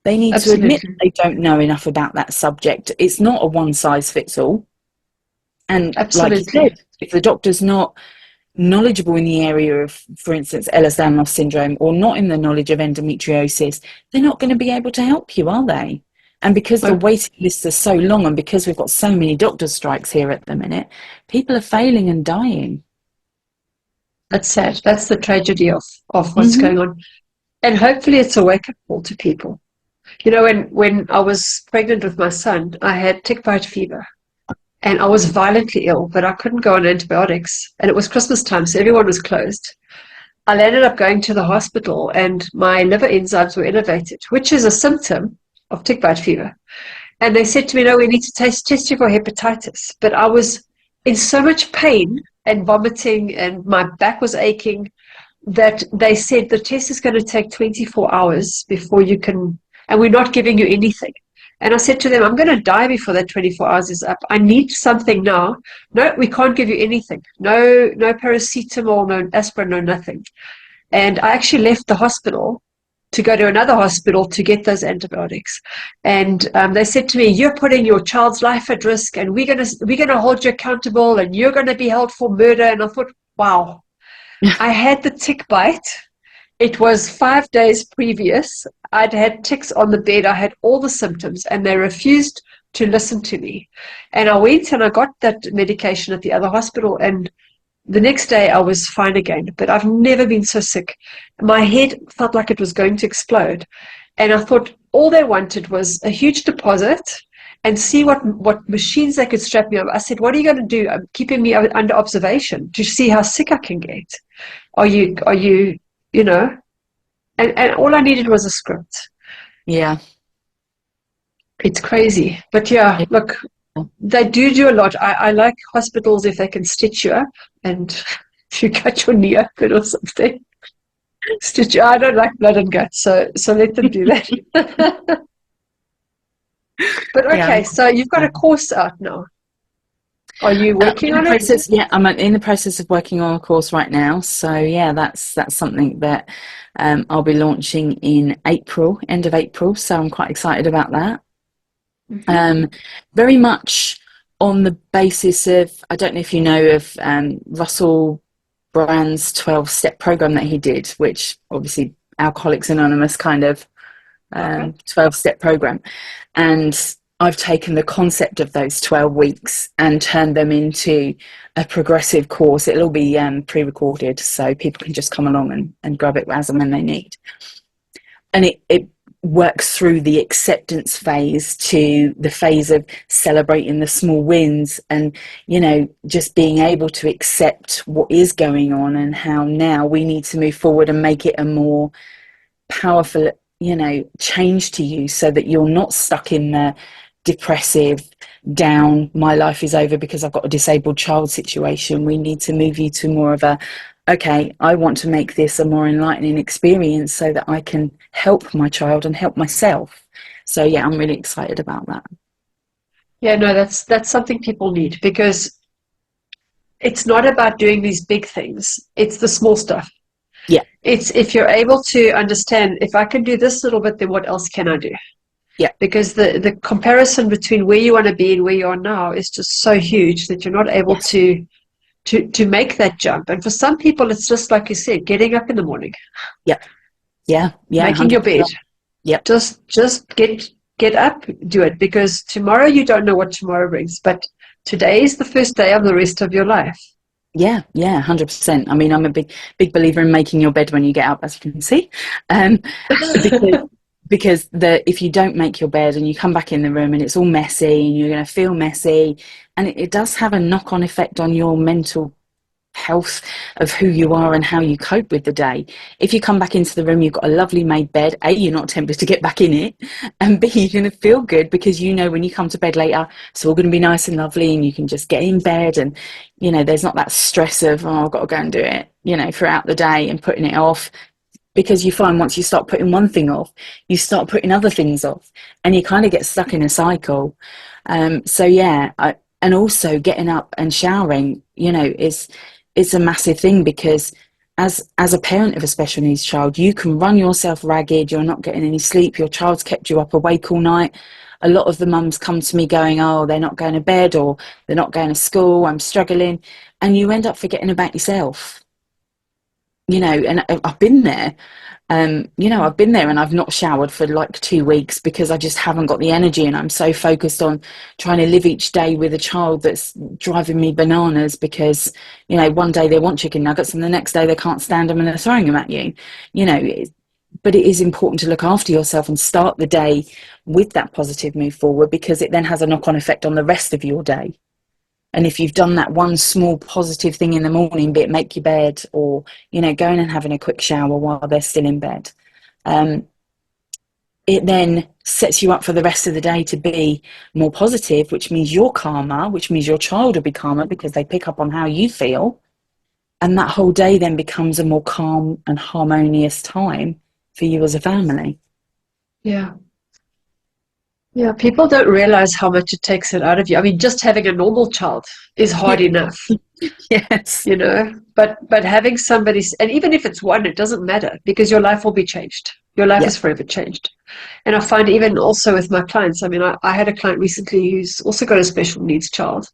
They need to admit they don't know enough about that subject. It's not a one size fits all. And like you said, if the doctor's not knowledgeable in the area of, for instance, ehlers-danloss syndrome, or not in the knowledge of endometriosis, they're not going to be able to help you, are they? And because the waiting lists are so long and because we've got so many doctor strikes here at the minute, people are failing and dying. That's sad. That's the tragedy of what's going on. And hopefully it's a wake-up call to people. When I was pregnant with my son, I had tick bite fever. And I was violently ill, but I couldn't go on antibiotics. And it was Christmas time, so everyone was closed. I ended up going to the hospital and my liver enzymes were elevated, which is a symptom of tick bite fever. And they said to me, no, we need to test you for hepatitis. But I was in so much pain and vomiting and my back was aching that they said the test is going to take 24 hours before you can, and we're not giving you anything. And I said to them, I'm going to die before that 24 hours is up. I need something now. No, we can't give you anything. No, no paracetamol, no aspirin, no nothing. And I actually left the hospital to go to another hospital to get those antibiotics. And they said to me, you're putting your child's life at risk and we're going to hold you accountable and you're going to be held for murder. And I thought, wow, I had the tick bite. It was 5 days previous. I'd had ticks on the bed. I had all the symptoms and they refused to listen to me. And I went and I got that medication at the other hospital and the next day I was fine again, but I've never been so sick. My head felt like it was going to explode. And I thought all they wanted was a huge deposit and see what machines they could strap me up. I said, what are you going to do? I'm keeping me under observation to see how sick I can get. Are you, you know? And all I needed was a script. Yeah. It's crazy. But yeah, look, they do a lot. I like hospitals if they can stitch you up and if you cut your knee open or something. Stitch you. I don't like blood and guts, so let them do that. But okay, Yeah. so you've got a course out now. Are you working on it? Yeah, I'm in the process of working on a course right now. So yeah, that's something that I'll be launching in April, end of April. So I'm quite excited about that. Mm-hmm. Very much on the basis of, I don't know if you know of Russell Brand's 12-step program that he did, which obviously Alcoholics Anonymous kind of Okay. 12-step program. And I've taken the concept of those 12 weeks and turned them into a progressive course. It'll all be pre-recorded, so people can just come along and grab it as and when they need. And it works through the acceptance phase to the phase of celebrating the small wins and, you know, just being able to accept what is going on and how now we need to move forward and make it a more powerful, you know, change to you so that you're not stuck in the depressive, down, my life is over because I've got a disabled child situation. We need to move you to more of a, okay, I want to make this a more enlightening experience so that I can help my child and help myself. So yeah, I'm really excited about that. Yeah, no, that's something people need because it's not about doing these big things. It's the small stuff. Yeah. It's if you're able to understand, if I can do this little bit, then what else can I do? Yeah. Because the comparison between where you want to be and where you are now is just so huge that you're not able to make that jump. And for some people, it's just like you said, getting up in the morning. Yeah. Yeah. Yeah. Making your bed. Yep. Just get up, do it, because tomorrow you don't know what tomorrow brings. But today is the first day of the rest of your life. Yeah, 100%. I mean, I'm a big believer in making your bed when you get up, as you can see, because if you don't make your bed and you come back in the room and it's all messy and you're going to feel messy, and it does have a knock-on effect on your mental health of who you are and how you cope with the day. If you come back into the room, you've got a lovely made bed, A, you're not tempted to get back in it, and B, you're going to feel good because you know when you come to bed later, it's all going to be nice and lovely and you can just get in bed and, you know, there's not that stress of, oh, I've got to go and do it, you know, throughout the day and putting it off. Because you find once you start putting one thing off, you start putting other things off and you kind of get stuck in a cycle. So yeah, and also getting up and showering, you know, it's a massive thing because as a parent of a special needs child, you can run yourself ragged, you're not getting any sleep, your child's kept you up awake all night. A lot of the mums come to me going, oh, they're not going to bed or they're not going to school, I'm struggling. And you end up forgetting about yourself. You know, and I've been there, you know, I've been there and I've not showered for like 2 weeks because I just haven't got the energy and I'm so focused on trying to live each day with a child that's driving me bananas because, you know, one day they want chicken nuggets and the next day they can't stand them and they're throwing them at you, you know. But it is important to look after yourself and start the day with that positive move forward because it then has a knock-on effect on the rest of your day. And if you've done that one small positive thing in the morning, be it make your bed or, going and having a quick shower while they're still in bed, it then sets you up for the rest of the day to be more positive, which means you're calmer, which means your child will be calmer because they pick up on how you feel. And that whole day then becomes a more calm and harmonious time for you as a family. Yeah. Yeah, people don't realize how much it takes it out of you. I mean, just having a normal child is hard enough, Yes. but having somebody, and even if it's one, it doesn't matter because your life will be changed. Your life is forever changed. And I find even also with my clients, I mean, I had a client recently who's also got a special needs child.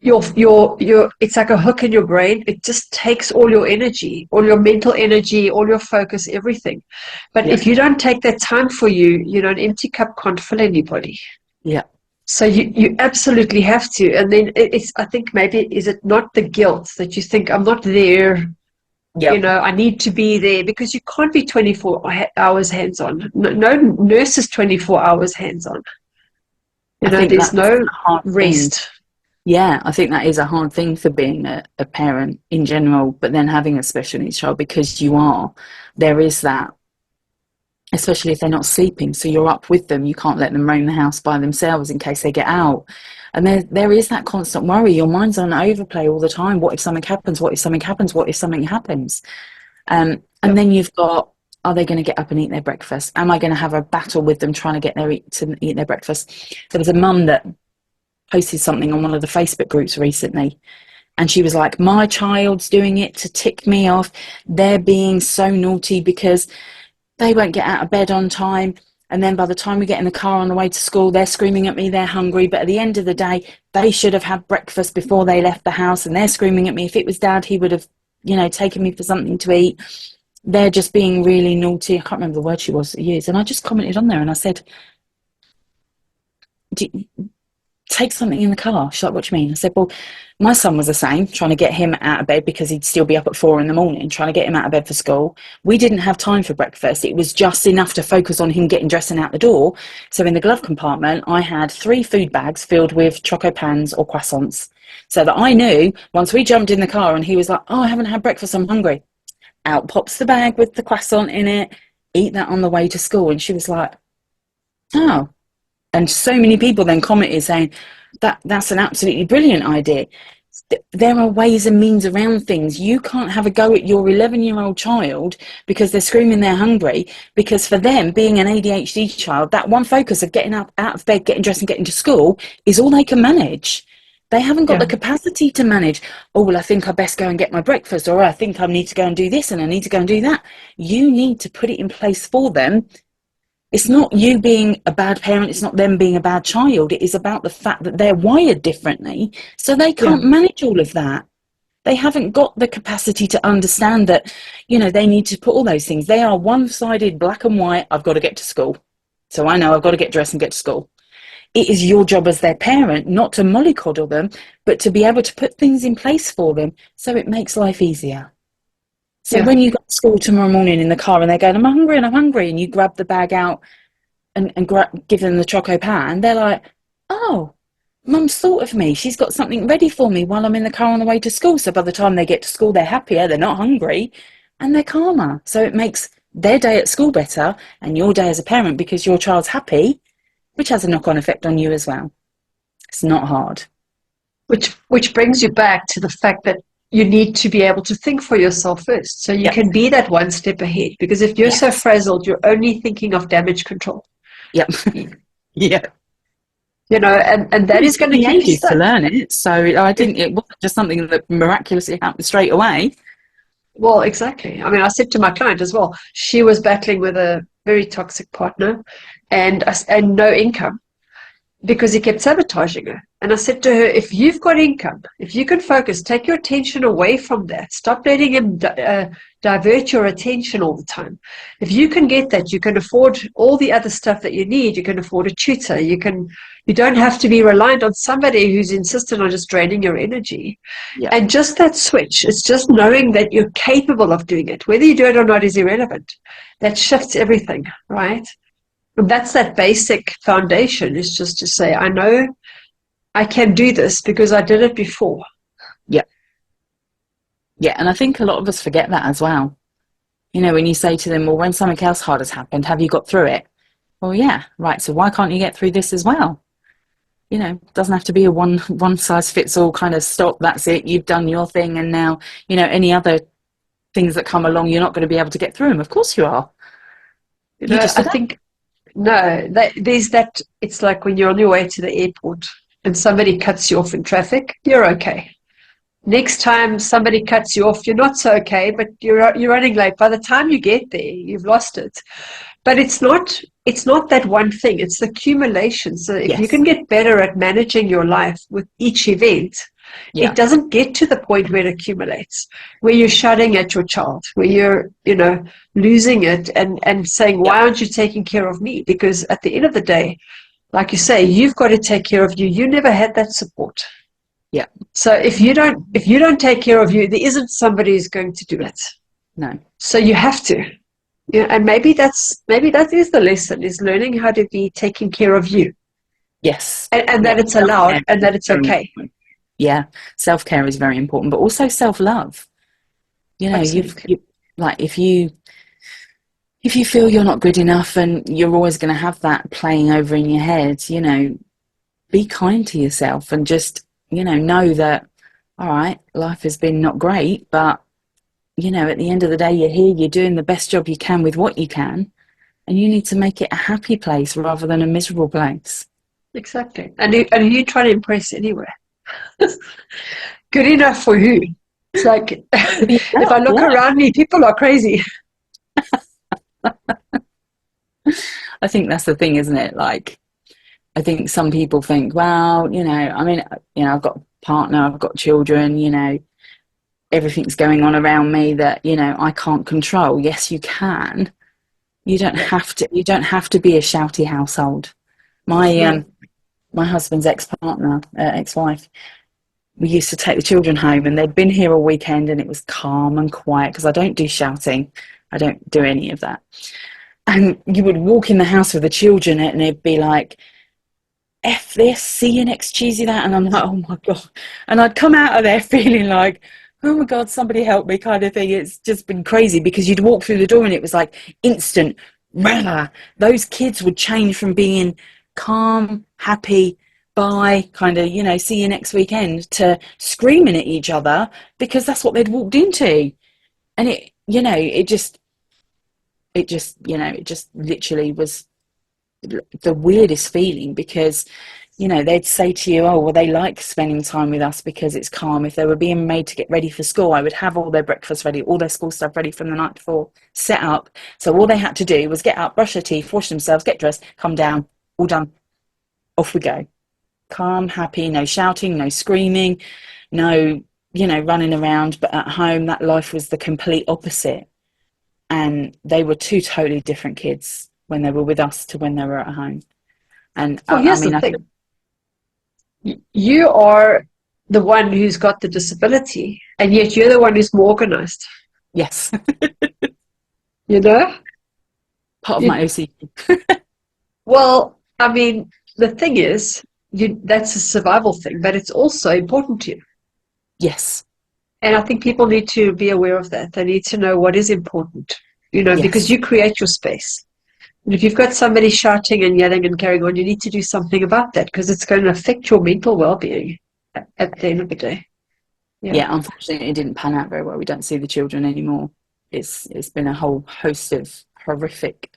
It's like a hook in your brain. It just takes all your energy, all your mental energy, all your focus, everything. But if you don't take that time for you, an empty cup can't fill anybody. Yeah. So you absolutely have to. And then I think maybe, is it not the guilt that you think I'm not there? I need to be there, because you can't be 24 hours hands-on. No nurse is 24 hours hands-on. I think there's that's no a hard rest. thing. Yeah, I think that is a hard thing for being a parent in general, but then having a special needs child, because there is that, especially if they're not sleeping. So you're up with them. You can't let them roam the house by themselves in case they get out. And there is that constant worry. Your mind's on overplay all the time. What if something happens? What if something happens? What if something happens? And then you've got, are they going to get up and eat their breakfast? Am I going to have a battle with them trying to get to eat their breakfast? There was a mum that posted something on one of the Facebook groups recently, and she was like, my child's doing it to tick me off. They're being so naughty because they won't get out of bed on time, and then by the time we get in the car on the way to school, they're screaming at me they're hungry, but at the end of the day they should have had breakfast before they left the house, and they're screaming at me. If it was Dad, he would have taken me for something to eat. They're just being really naughty. I can't remember the word she used, and I just commented on there and I said, take something in the car. She's like, what do you mean? I said, well, my son was the same, trying to get him out of bed because he'd still be up at 4 a.m, trying to get him out of bed for school. We didn't have time for breakfast. It was just enough to focus on him getting dressed and out the door. So in the glove compartment, I had 3 food bags filled with choco pans or croissants, so that I knew once we jumped in the car and he was like, oh, I haven't had breakfast, I'm hungry. Out pops the bag with the croissant in it. Eat that on the way to school. And she was like, oh. And so many people then commented saying that's an absolutely brilliant idea. There are ways and means around things. You can't have a go at your 11-year-old child because they're screaming they're hungry, because for them, being an ADHD child, that one focus of getting up out of bed, getting dressed and getting to school is all they can manage. They haven't got the capacity to manage, oh, well, I think I best go and get my breakfast, or I think I need to go and do this and I need to go and do that. You need to put it in place for them. It's not you being a bad parent. It's not them being a bad child. It is about the fact that they're wired differently, so they can't manage all of that. They haven't got the capacity to understand that, they need to put all those things. They are one-sided, black and white. I've got to get to school. So I know I've got to get dressed and get to school. It is your job as their parent not to mollycoddle them, but to be able to put things in place for them so it makes life easier. So when you go to school tomorrow morning in the car and they're going, I'm hungry, and you grab the bag out and give them the choco pan, they're like, oh, Mum's thought of me. She's got something ready for me while I'm in the car on the way to school. So by the time they get to school, they're happier, they're not hungry, and they're calmer. So it makes their day at school better and your day as a parent, because your child's happy, which has a knock-on effect on you as well. It's not hard. Which brings you back to the fact that you need to be able to think for yourself first, so you can be that one step ahead. Because if you're so frazzled, you're only thinking of damage control. Yep. Yeah. And that is going to keep you stuck. To learn it, so it wasn't just something that miraculously happened straight away. Well, exactly. I mean, I said to my client as well, she was battling with a very toxic partner and no income, because he kept sabotaging her. And I said to her, if you've got income, if you can focus, take your attention away from that. Stop letting him divert your attention all the time. If you can get that, you can afford all the other stuff that you need. You can afford a tutor. You don't have to be reliant on somebody who's insistent on just draining your energy. Yeah. And just that switch, it's just knowing that you're capable of doing it. Whether you do it or not is irrelevant. That shifts everything, right? And that's that basic foundation, is just to say, I know I can do this because I did it before. Yeah. Yeah. And I think a lot of us forget that as well. You know, when you say to them, well, when something else hard has happened, have you got through it? Well, yeah, right. So why can't you get through this as well? You know, it doesn't have to be a one size fits all kind of stop. That's it. You've done your thing. And now, you know, any other things that come along, you're not going to be able to get through them. Of course you are. You You know, just I adapt. think, no, there's that, it's like when you're on your way to the airport and somebody cuts you off in traffic, you're okay. Next time somebody cuts you off, you're not so okay, but you're running late. By the time you get there, you've lost it. But it's not that one thing, it's the accumulation. So if you Yes. can get better at managing your life with each event, it Yeah. doesn't get to the point where it accumulates, where you're shouting at your child, where you're, losing it and saying, Yeah. why aren't you taking care of me? Because at the end of the day, like you say, you've got to take care of you. You never had that support. Yeah. So if you don't take care of you, there isn't somebody who's going to do it. No. So you have to. Yeah, and maybe that is the lesson, is learning how to be taking care of you, Yes. and Yeah. that it's allowed Self-care and is that it's very okay. important. Yeah. Self-care is very important, but also self-love. You know, Absolutely. like if you feel you're not good enough and you're always going to have that playing over in your head, you know, be kind to yourself and just, know that, all right, life has been not great, but, at the end of the day, you're here, you're doing the best job you can with what you can, and you need to make it a happy place rather than a miserable place. Exactly. And who you trying to impress anyway? Good enough for who? It's like if I Yourself, look yeah. around me, people are crazy. I think that's the thing, isn't it? Like, I think some people think, well, I mean, I've got a partner, I've got children, everything's going on around me that, I can't control. Yes, you can. Yeah. You don't have to be a shouty household. My No. my husband's ex-partner, ex-wife, we used to take the children home and they'd been here all weekend and it was calm and quiet because I don't do shouting. I don't do any of that. And you would walk in the house with the children and it'd be like, F this, see you next Tuesday that. And I'm like, oh my God. And I'd come out of there feeling like, oh my God, somebody help me kind of thing. It's just been crazy because you'd walk through the door and it was like instant, rah. Those kids would change from being calm, happy, bye, kind of, see you next weekend to screaming at each other because that's what they'd walked into. And it just literally was the weirdest feeling because they'd say to you, oh well, they like spending time with us because it's calm. If they were being made to get ready for school, I would have all their breakfast ready, all their school stuff ready from the night before, set up, so all they had to do was get up, brush their teeth, wash themselves, get dressed, come down, all done, off we go. Calm, happy, no shouting, no screaming, no running around. But at home that life was the complete opposite, and they were two totally different kids when they were with us to when they were at home. And Well, I here's the mean, I think, thing. You are the one who's got the disability, and yet you're the one who's more organized. yes, You know? part of my You, OCD. well, I mean, the thing is, that's a survival thing, but it's also important to you. Yes, And I think people need to be aware of that. They need to know what is important, because yes, you create your space. And if you've got somebody shouting and yelling and carrying on, you need to do something about that because it's going to affect your mental well-being at the end of the day. Yeah. yeah. Unfortunately, it didn't pan out very well. We don't see the children anymore. It's been a whole host of horrific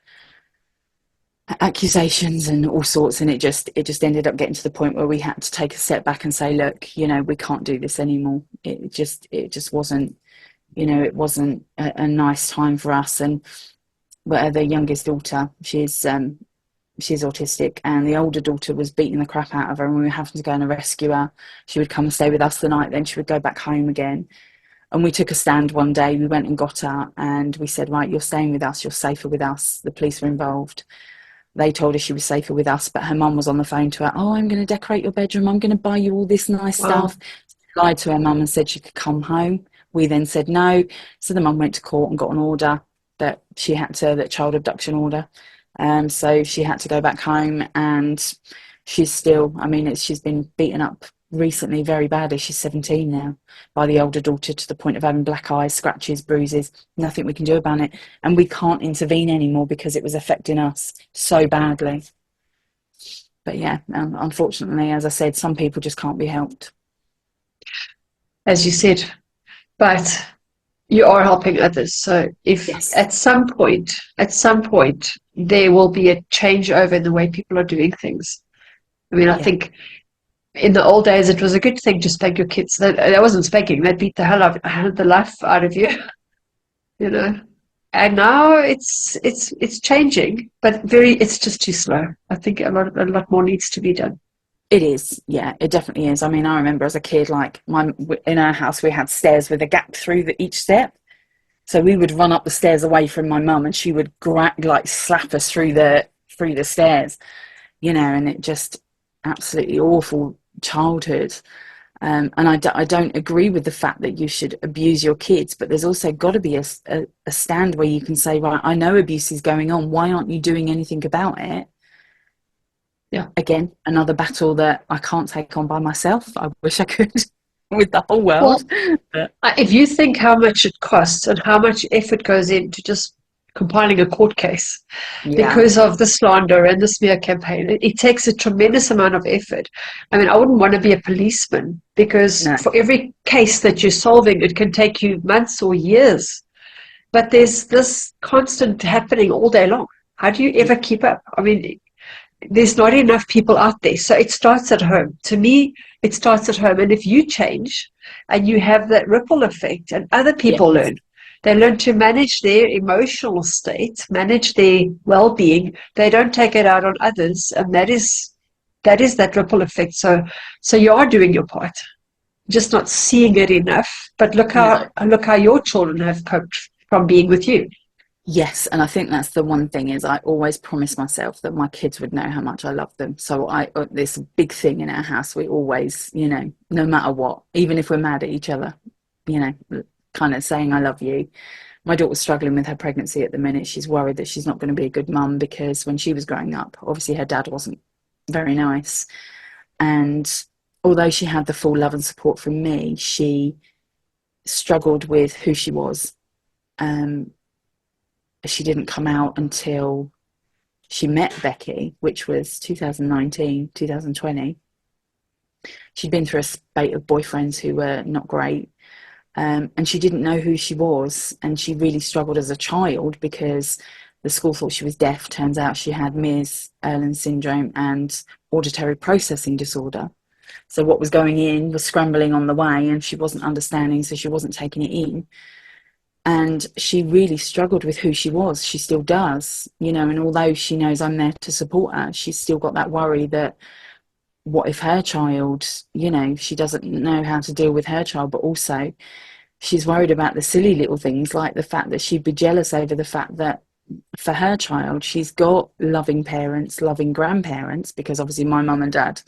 accusations and all sorts, and it just ended up getting to the point where we had to take a step back and say, look, we can't do this anymore. It just wasn't, it wasn't a nice time for us. And the youngest daughter, she's autistic, and the older daughter was beating the crap out of her, and we were having to go and rescue her. She would come and stay with us the night, then she would go back home again. And we took a stand one day. We went and got her, and we said, right, you're staying with us, you're safer with us. The police were involved. They told her she was safer with us, but her mum was on the phone to her. Oh, I'm going to decorate your bedroom, I'm going to buy you all this nice stuff. Wow. She lied to her mum and said she could come home. We then said no. So the mum went to court and got an order that child abduction order. So she had to go back home, and she's still, I mean, she's been beaten up recently very badly. She's 17 now by the older daughter to the point of having black eyes, scratches, bruises. Nothing we can do about it. And we can't intervene anymore because it was affecting us so badly. But yeah, unfortunately, as I said, some people just can't be helped. As you said, but you are helping others. So if Yes. at some point, there will be a changeover in the way people are doing things. I mean, I Yeah. think in the old days, it was a good thing to spank your kids. That wasn't spanking. That beat the hell out of the life out of you, you know. And now it's changing, but it's just too slow. I think a lot more needs to be done. It is, yeah, it definitely is. I mean, I remember as a kid, like in our house, we had stairs with a gap through each step. So we would run up the stairs away from my mum, and she would like slap us through the stairs, and it just absolutely awful childhood. And I don't agree with the fact that you should abuse your kids, but there's also got to be a stand where you can say, right, I know abuse is going on. Why aren't you doing anything about it? Yeah. Again, another battle that I can't take on by myself. I wish I could with the whole Well, world. But if you think how much it costs and how much effort goes into just compiling a court case yeah, because of the slander and the smear campaign, it takes a tremendous amount of effort. I mean, I wouldn't want to be a policeman because no, for every case that you're solving, it can take you months or years. But there's this constant happening all day long. How do you yeah, ever keep up? I mean, there's not enough people out there. So it starts at home. To me, it starts at home. And if you change and you have that ripple effect and other yeah, people learn, they learn to manage their emotional state, manage their well-being. They don't take it out on others. And that ripple effect. So you are doing your part, just not seeing it enough. But no. look how your children have coped from being with you. Yes, and I think that's the one thing is I always promised myself that my kids would know how much I love them. So this big thing in our house. We always, no matter what, even if we're mad at each other, you know, kind of saying I love you. My daughter's struggling with her pregnancy at the minute. She's worried that she's not going to be a good mum because when she was growing up, obviously her dad wasn't very nice. And although she had the full love and support from me, she struggled with who she was. Um, she didn't come out until she met Becky, which was 2019, 2020. She'd been through a spate of boyfriends who were not great. And she didn't know who she was. And she really struggled as a child because the school thought she was deaf. Turns out she had Mears-Erland syndrome and auditory processing disorder. So what was going in was scrambling on the way, and she wasn't understanding, so she wasn't taking it in. And she really struggled with who she was. She still does, and although she knows I'm there to support her, she's still got that worry that what if her child, she doesn't know how to deal with her child, but also she's worried about the silly little things like the fact that she'd be jealous over the fact that for her child, she's got loving parents, loving grandparents, because obviously my mum and dad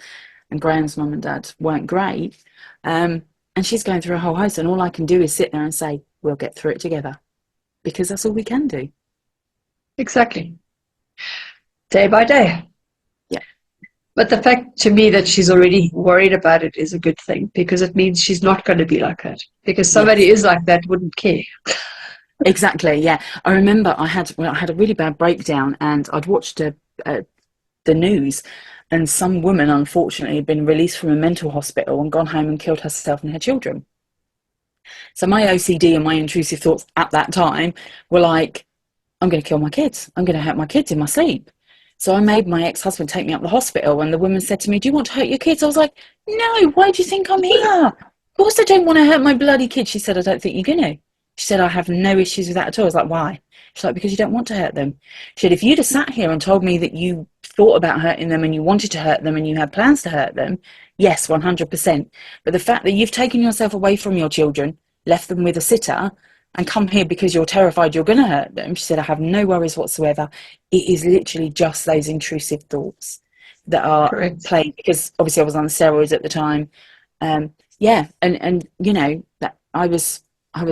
and Graham's mum and dad weren't great. And she's going through a whole host, and all I can do is sit there and say, we'll get through it together, because that's all we can do. Exactly. Day by day. Yeah. But the fact to me that she's already worried about it is a good thing because it means she's not going to be like that. Because somebody Yes. is like that wouldn't care. Exactly. Yeah. I remember I had a really bad breakdown, and I'd watched the news, and some woman unfortunately had been released from a mental hospital and gone home and killed herself and her children. So my OCD and my intrusive thoughts at that time were like, I'm going to kill my kids. I'm going to hurt my kids in my sleep. So I made my ex-husband take me up to the hospital, and the woman said to me, do you want to hurt your kids? I was like, no, why do you think I'm here? Of course I don't want to hurt my bloody kids. She said, I don't think you're going to. She said, I have no issues with that at all. I was like, why? She's like, because you don't want to hurt them. She said, if you'd have sat here and told me that you thought about hurting them and you wanted to hurt them and you had plans to hurt them, yes, 100%. But the fact that you've taken yourself away from your children, left them with a sitter, and come here because you're terrified you're going to hurt them. She said, I have no worries whatsoever. It is literally just those intrusive thoughts that are Correct. playing, because obviously I was on steroids at the time. Yeah. And that I was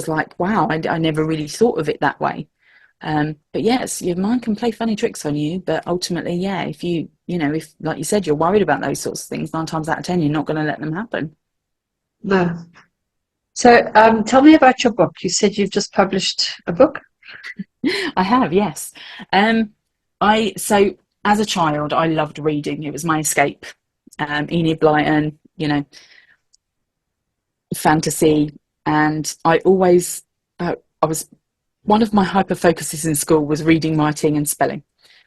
like, wow, I never really thought of it that way. But yes, your mind can play funny tricks on you, but ultimately, yeah, if if, like you said, you're worried about those sorts of things, 9 times out of 10, you're not going to let them happen. No. So, tell me about your book. You said you've just published a book. I have, yes. Um, so as a child, I loved reading. It was my escape. Enid Blyton, fantasy, and I was one of my hyper focuses in school was reading, writing, and spelling.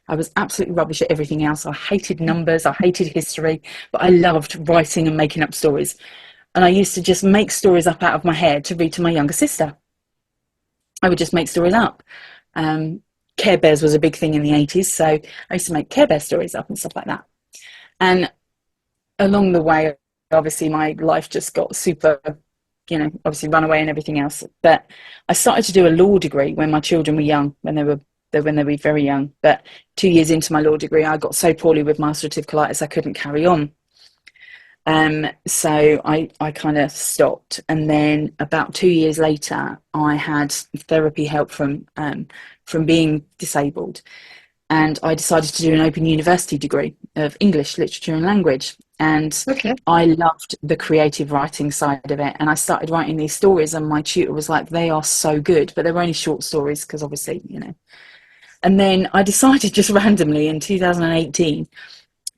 I was absolutely rubbish at everything else. I hated numbers, I hated history, but I loved writing and making up stories. And I used to just make stories up out of my head to read to my younger sister. I would just make stories up. Um, Care Bears was a big thing in the 80s, so I used to make Care Bear stories up and stuff like that. And along the way, obviously, my life just got super, obviously run away and everything else. But I started to do a law degree when my children were young, when they were very young. But 2 years into my law degree, I got so poorly with my ulcerative colitis, I couldn't carry on. So I kind of stopped, and then about 2 years later, I had therapy help from being disabled, and I decided to do an open university degree of English literature and language. And Okay. I loved the creative writing side of it, and I started writing these stories, and my tutor was like, "They are so good," but they were only short stories because obviously, And then I decided just randomly in 2018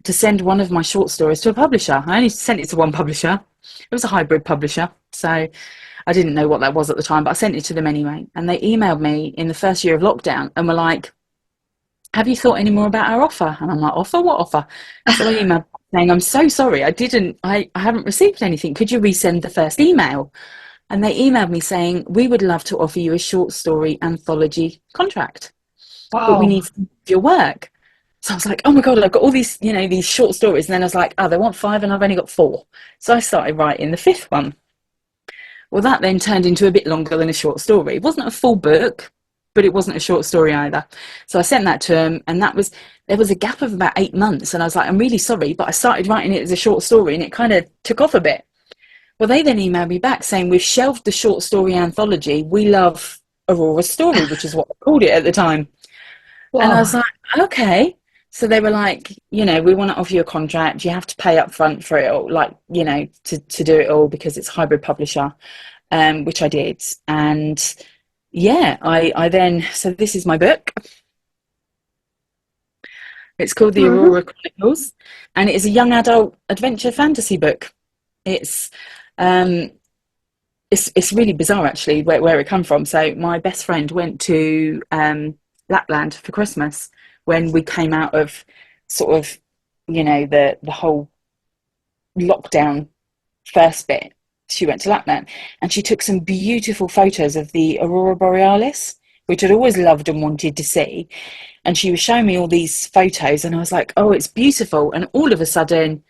to send one of my short stories to a publisher. I only sent it to one publisher. It was a hybrid publisher, so I didn't know what that was at the time, but I sent it to them anyway. And they emailed me in the first year of lockdown and were like, "Have you thought any more about our offer?" And I'm like, "Offer? What offer?" So I emailed saying, "I'm so sorry, I haven't received anything. Could you resend the first email?" And they emailed me saying, "We would love to offer you a short story anthology contract, but we Wow. need some of your work." So I was like, "Oh my God, I've got all these, these short stories." And then I was like, "Oh, they want five and I've only got four." So I started writing the fifth one. Well, that then turned into a bit longer than a short story. It wasn't a full book, but it wasn't a short story either. So I sent that to him, and there was a gap of about 8 months. And I was like, "I'm really sorry, but I started writing it as a short story and it kind of took off a bit." Well, they then emailed me back saying, "We've shelved the short story anthology. We love Aurora's story," which is what I called it at the time. And I was Wow. like, "Okay." So they were like, "We want to offer you a contract. You have to pay up front for it all, like, to do it all because it's a hybrid publisher," which I did. And yeah, I then, so this is my book. It's called The Hmm. Aurora Chronicles, and it is a young adult adventure fantasy book. It's, um, it's really bizarre actually where it come from. So my best friend went to Lapland for Christmas when we came out of sort of the whole lockdown first bit. She went to Lapland and she took some beautiful photos of the Aurora Borealis, which I'd always loved and wanted to see. And she was showing me all these photos, and I was like, "Oh, it's beautiful." And all of a sudden,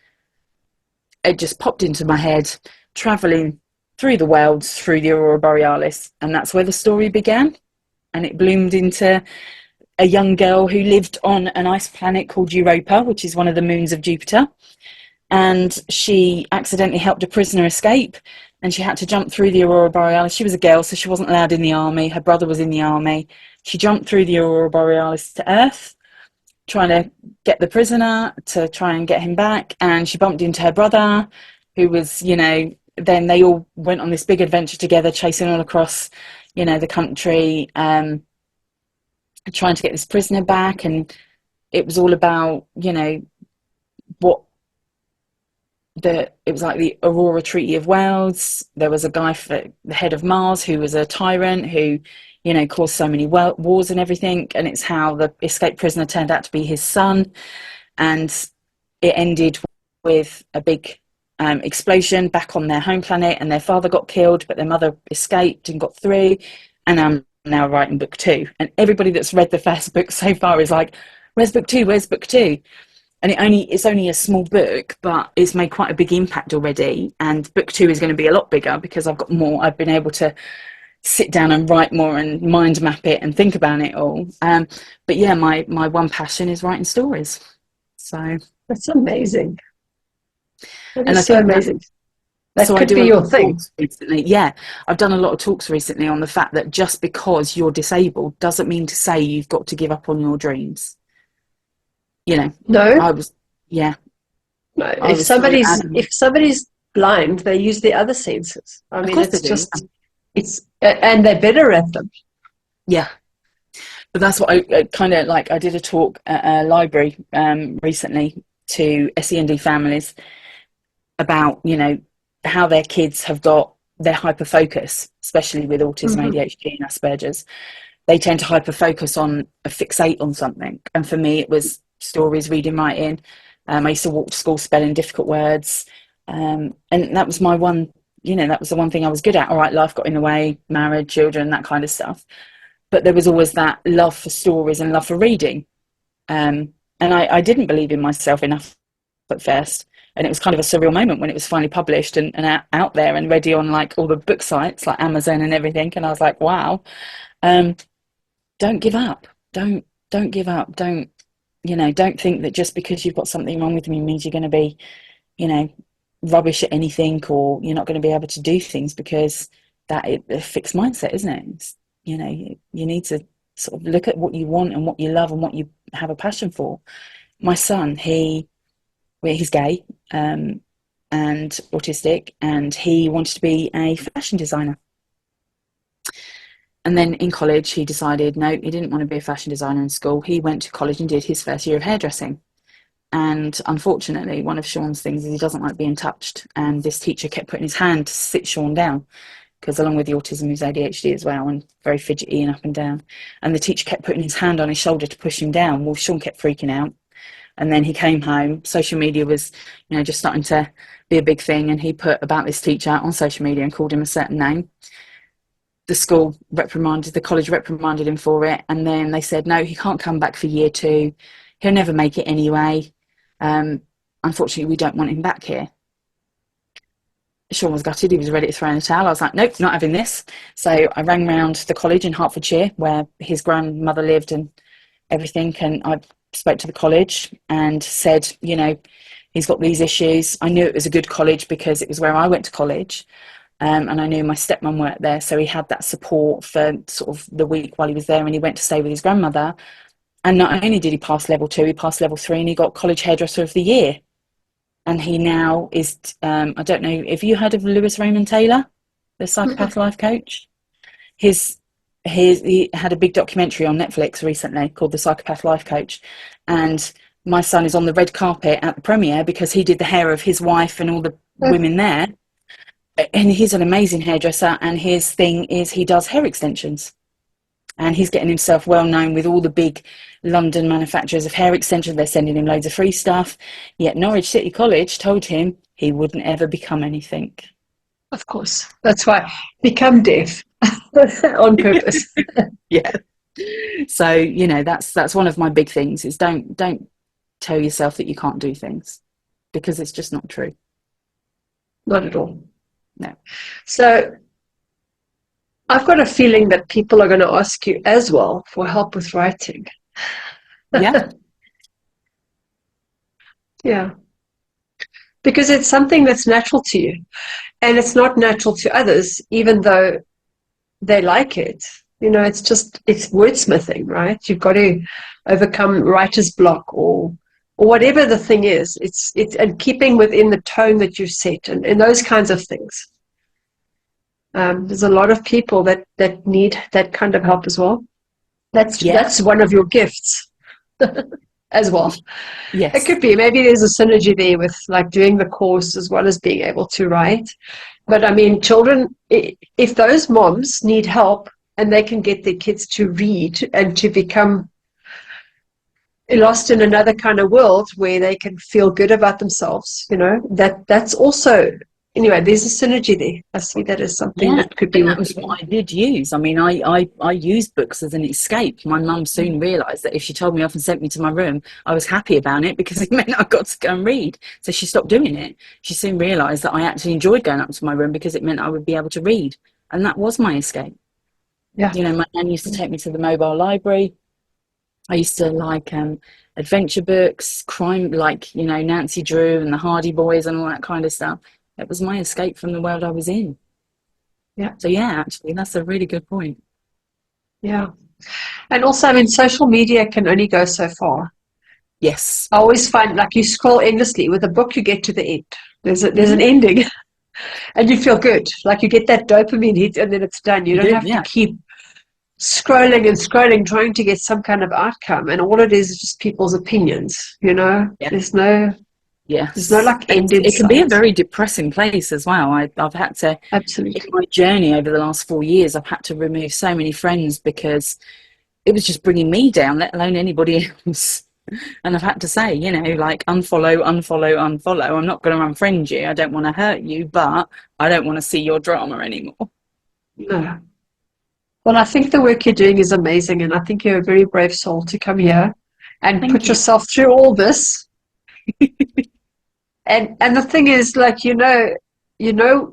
it just popped into my head, traveling through the worlds through the Aurora Borealis. And that's where the story began. And it bloomed into a young girl who lived on an ice planet called Europa, which is one of the moons of Jupiter. And she accidentally helped a prisoner escape, and she had to jump through the Aurora Borealis. She was a girl, so she wasn't allowed in the army. Her brother was in the army. She jumped through the Aurora Borealis to Earth, trying to get the prisoner to try and get him back. And she bumped into her brother, who was, then they all went on this big adventure together, chasing all across, the country, trying to get this prisoner back. And it was all about, what it was like the Aurora Treaty of Wales. There was a guy for the head of Mars who was a tyrant who, caused so many wars and everything. And it's how the escaped prisoner turned out to be his son. And it ended with a big explosion back on their home planet, and their father got killed, but their mother escaped and got through. And I'm now writing book two. And everybody that's read the first book so far is like, "Where's book two? Where's book two?" And it's only a small book, but it's made quite a big impact already. And book two is going to be a lot bigger because I've got more. I've been able to sit down and write more and mind map it and think about it all. But yeah, my one passion is writing stories. So, That's amazing. That and I is so think that amazing. That So I could do be a lot your of thing. talks recently. Yeah, I've done a lot of talks recently on the fact that just because you're disabled doesn't mean to say you've got to give up on your dreams. You know, No, I was, yeah, no. I was so If adamant. somebody's blind, they use their other senses. I Of mean, course they it's do. just and they're better at them. Yeah, but that's what I kind of like. I did a talk at a library recently to SEND families about, how their kids have got their hyper focus, especially with autism, Hmm. ADHD, and Asperger's. They tend to hyper focus on a fixate on something. And for me, it was stories, reading, writing. I used to walk to school spelling difficult words. And that was my one, that was the one thing I was good at. All right, life got in the way, marriage, children, that kind of stuff. But there was always that love for stories and love for reading. And I didn't believe in myself enough at first. And it was kind of a surreal moment when it was finally published and out there and ready on like all the book sites like Amazon and everything. And I was like, wow. Um, don't give up. Don't give up. Don't think that just because you've got something wrong with you means you're going to be, you know, rubbish at anything, or you're not going to be able to do things, because that is a fixed mindset, isn't it? You need to sort of look at what you want and what you love and what you have a passion for. My son, he's gay, and autistic, and he wanted to be a fashion designer. And then in college, he decided no, he didn't want to be a fashion designer in school. He went to college and did his first year of hairdressing. And unfortunately, one of Sean's things is he doesn't like being touched. And this teacher kept putting his hand to sit Sean down, because along with the autism, he's ADHD as well, and very fidgety and up and down. And the teacher kept putting his hand on his shoulder to push him down. Well, Sean kept freaking out. And then he came home. Social media was, just starting to be a big thing. And he put about this teacher on social media and called him a certain name. The college reprimanded him for it, and then they said no, he can't come back for year two, he'll never make it anyway. um, Unfortunately, we don't want him back here. Sean was gutted, he was ready to throw in the towel. I was like, nope, not having this. So I rang round the college in Hertfordshire where his grandmother lived and everything, and I spoke to the college and said, he's got these issues. I knew it was a good college because it was where I went to college. And I knew my stepmom worked there, so he had that support for sort of the week while he was there, and he went to stay with his grandmother. And not only did he pass level 2, he passed level 3, and he got College Hairdresser of the Year. And he now is, I don't know, have you heard of Lewis Raymond Taylor, the psychopath life coach? He had a big documentary on Netflix recently called The Psychopath Life Coach. And my son is on the red carpet at the premiere because he did the hair of his wife and all the women there. And he's an amazing hairdresser, and his thing is he does hair extensions, and he's getting himself well known with all the big London manufacturers of hair extensions. They're sending him loads of free stuff, yet Norwich City College told him he wouldn't ever become anything. Of course, that's why become deaf on purpose. Yeah. So that's one of my big things is don't tell yourself that you can't do things, because it's just not true. Not at all. No. So I've got a feeling that people are going to ask you as well for help with writing. Yeah. Yeah, because it's something that's natural to you, and it's not natural to others, even though they like it. It's wordsmithing, right? You've got to overcome writer's block or whatever the thing is. It's and keeping within the tone that you set, and those kinds of things. There's a lot of people that need that kind of help as well. Yeah. That's one of your gifts as well. It Yes. could be, maybe there's a synergy there with like doing the course as well as being able to write. But I mean, children, if those moms need help and they can get their kids to read and to become lost in another kind of world where they can feel good about themselves, that's also, anyway, there's a synergy there. I see that as something Yeah, that could be and that was working. what I did use. I mean, I used books as an escape. My mum soon realised that if she told me off and sent me to my room, I was happy about it because it meant I got to go and read. So she stopped doing it. She soon realised that I actually enjoyed going up to my room because it meant I would be able to read. And that was my escape. Yeah. My nan used to take me to the mobile library. I used to like adventure books, crime, like, Nancy Drew and the Hardy Boys and all that kind of stuff. It was my escape from the world I was in. Yeah. So yeah, actually, that's a really good point. Yeah. And also, I mean, social media can only go so far. Yes. I always find like you scroll endlessly. With a book, you get to the end. There's an Hmm. ending, and you feel good. Like you get that dopamine hit, and then it's done. You You don't do, have to yeah. keep scrolling and scrolling, trying to get some kind of outcome. And all it is just people's opinions. You know, Yeah. there's no Yes. like And end in it can be a sight. very depressing place as well. I've had to, in Absolutely. my journey over the last 4 years, I've had to remove so many friends because it was just bringing me down, let alone anybody else. And I've had to say, like unfollow, unfollow, unfollow. I'm not going to unfriend you. I don't want to hurt you, but I don't want to see your drama anymore. No. Well, I think the work you're doing is amazing, and I think you're a very brave soul to come here and Thank put you. yourself through all this. And the thing is, like, you know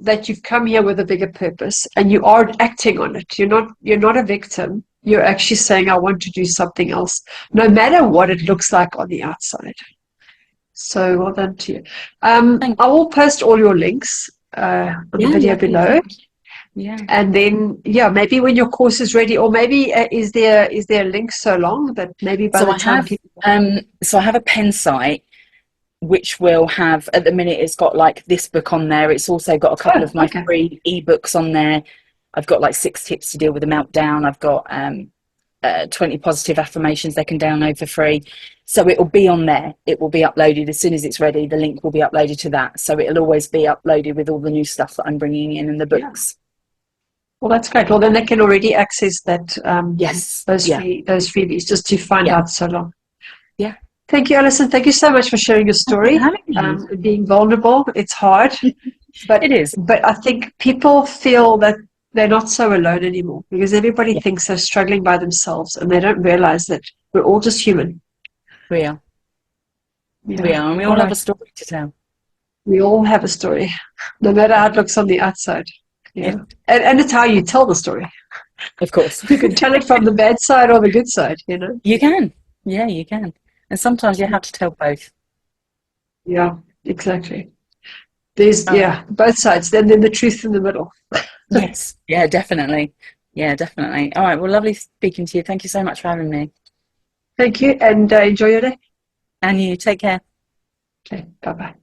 that you've come here with a bigger purpose, and you are acting on it. You're not a victim. You're actually saying, I want to do something else, no matter what it looks like on the outside. So well done to you. Thank I will post all your links on the Yeah, video lovely. below. Thank you. Yeah. And then, yeah, maybe when your course is ready, or maybe is there a link so long that maybe by So the I time have people, so I have a pen site which will have, at the minute, it's got like this book on there. It's also got a couple oh, of my okay, free ebooks on there. I've got like 6 tips to deal with a meltdown. I've got 20 positive affirmations they can download for free. So it will be on there. It will be uploaded as soon as it's ready. The link will be uploaded to that. So it'll always be uploaded with all the new stuff that I'm bringing in and the yeah. books. Well, that's great. Well, then they can already access that Yes. those Yeah. freebies just to find Yeah. out so long. Yeah. Thank you, Alison. Thank you so much for sharing your Thank you for story. having me. Being vulnerable, it's hard, but It is. I think people feel that they're not so alone anymore because everybody Yeah, thinks they're struggling by themselves, and they don't realize that we're all just human. we are. We Yeah. are. And we All all have a right. story to tell. We all have a story, no matter how it looks on the outside. Yeah. Yeah. And it's how you tell the story. Of course. You can tell it from the bad side or the good side. You can. Yeah, you can. And sometimes you have to tell both. Yeah, exactly. There's, All right. yeah, both sides. Then the truth in the middle. Yes. Yeah, definitely. Yeah, definitely. All right. Well, lovely speaking to you. Thank you so much for having me. Thank you, and enjoy your day. And you take care. Okay, bye bye.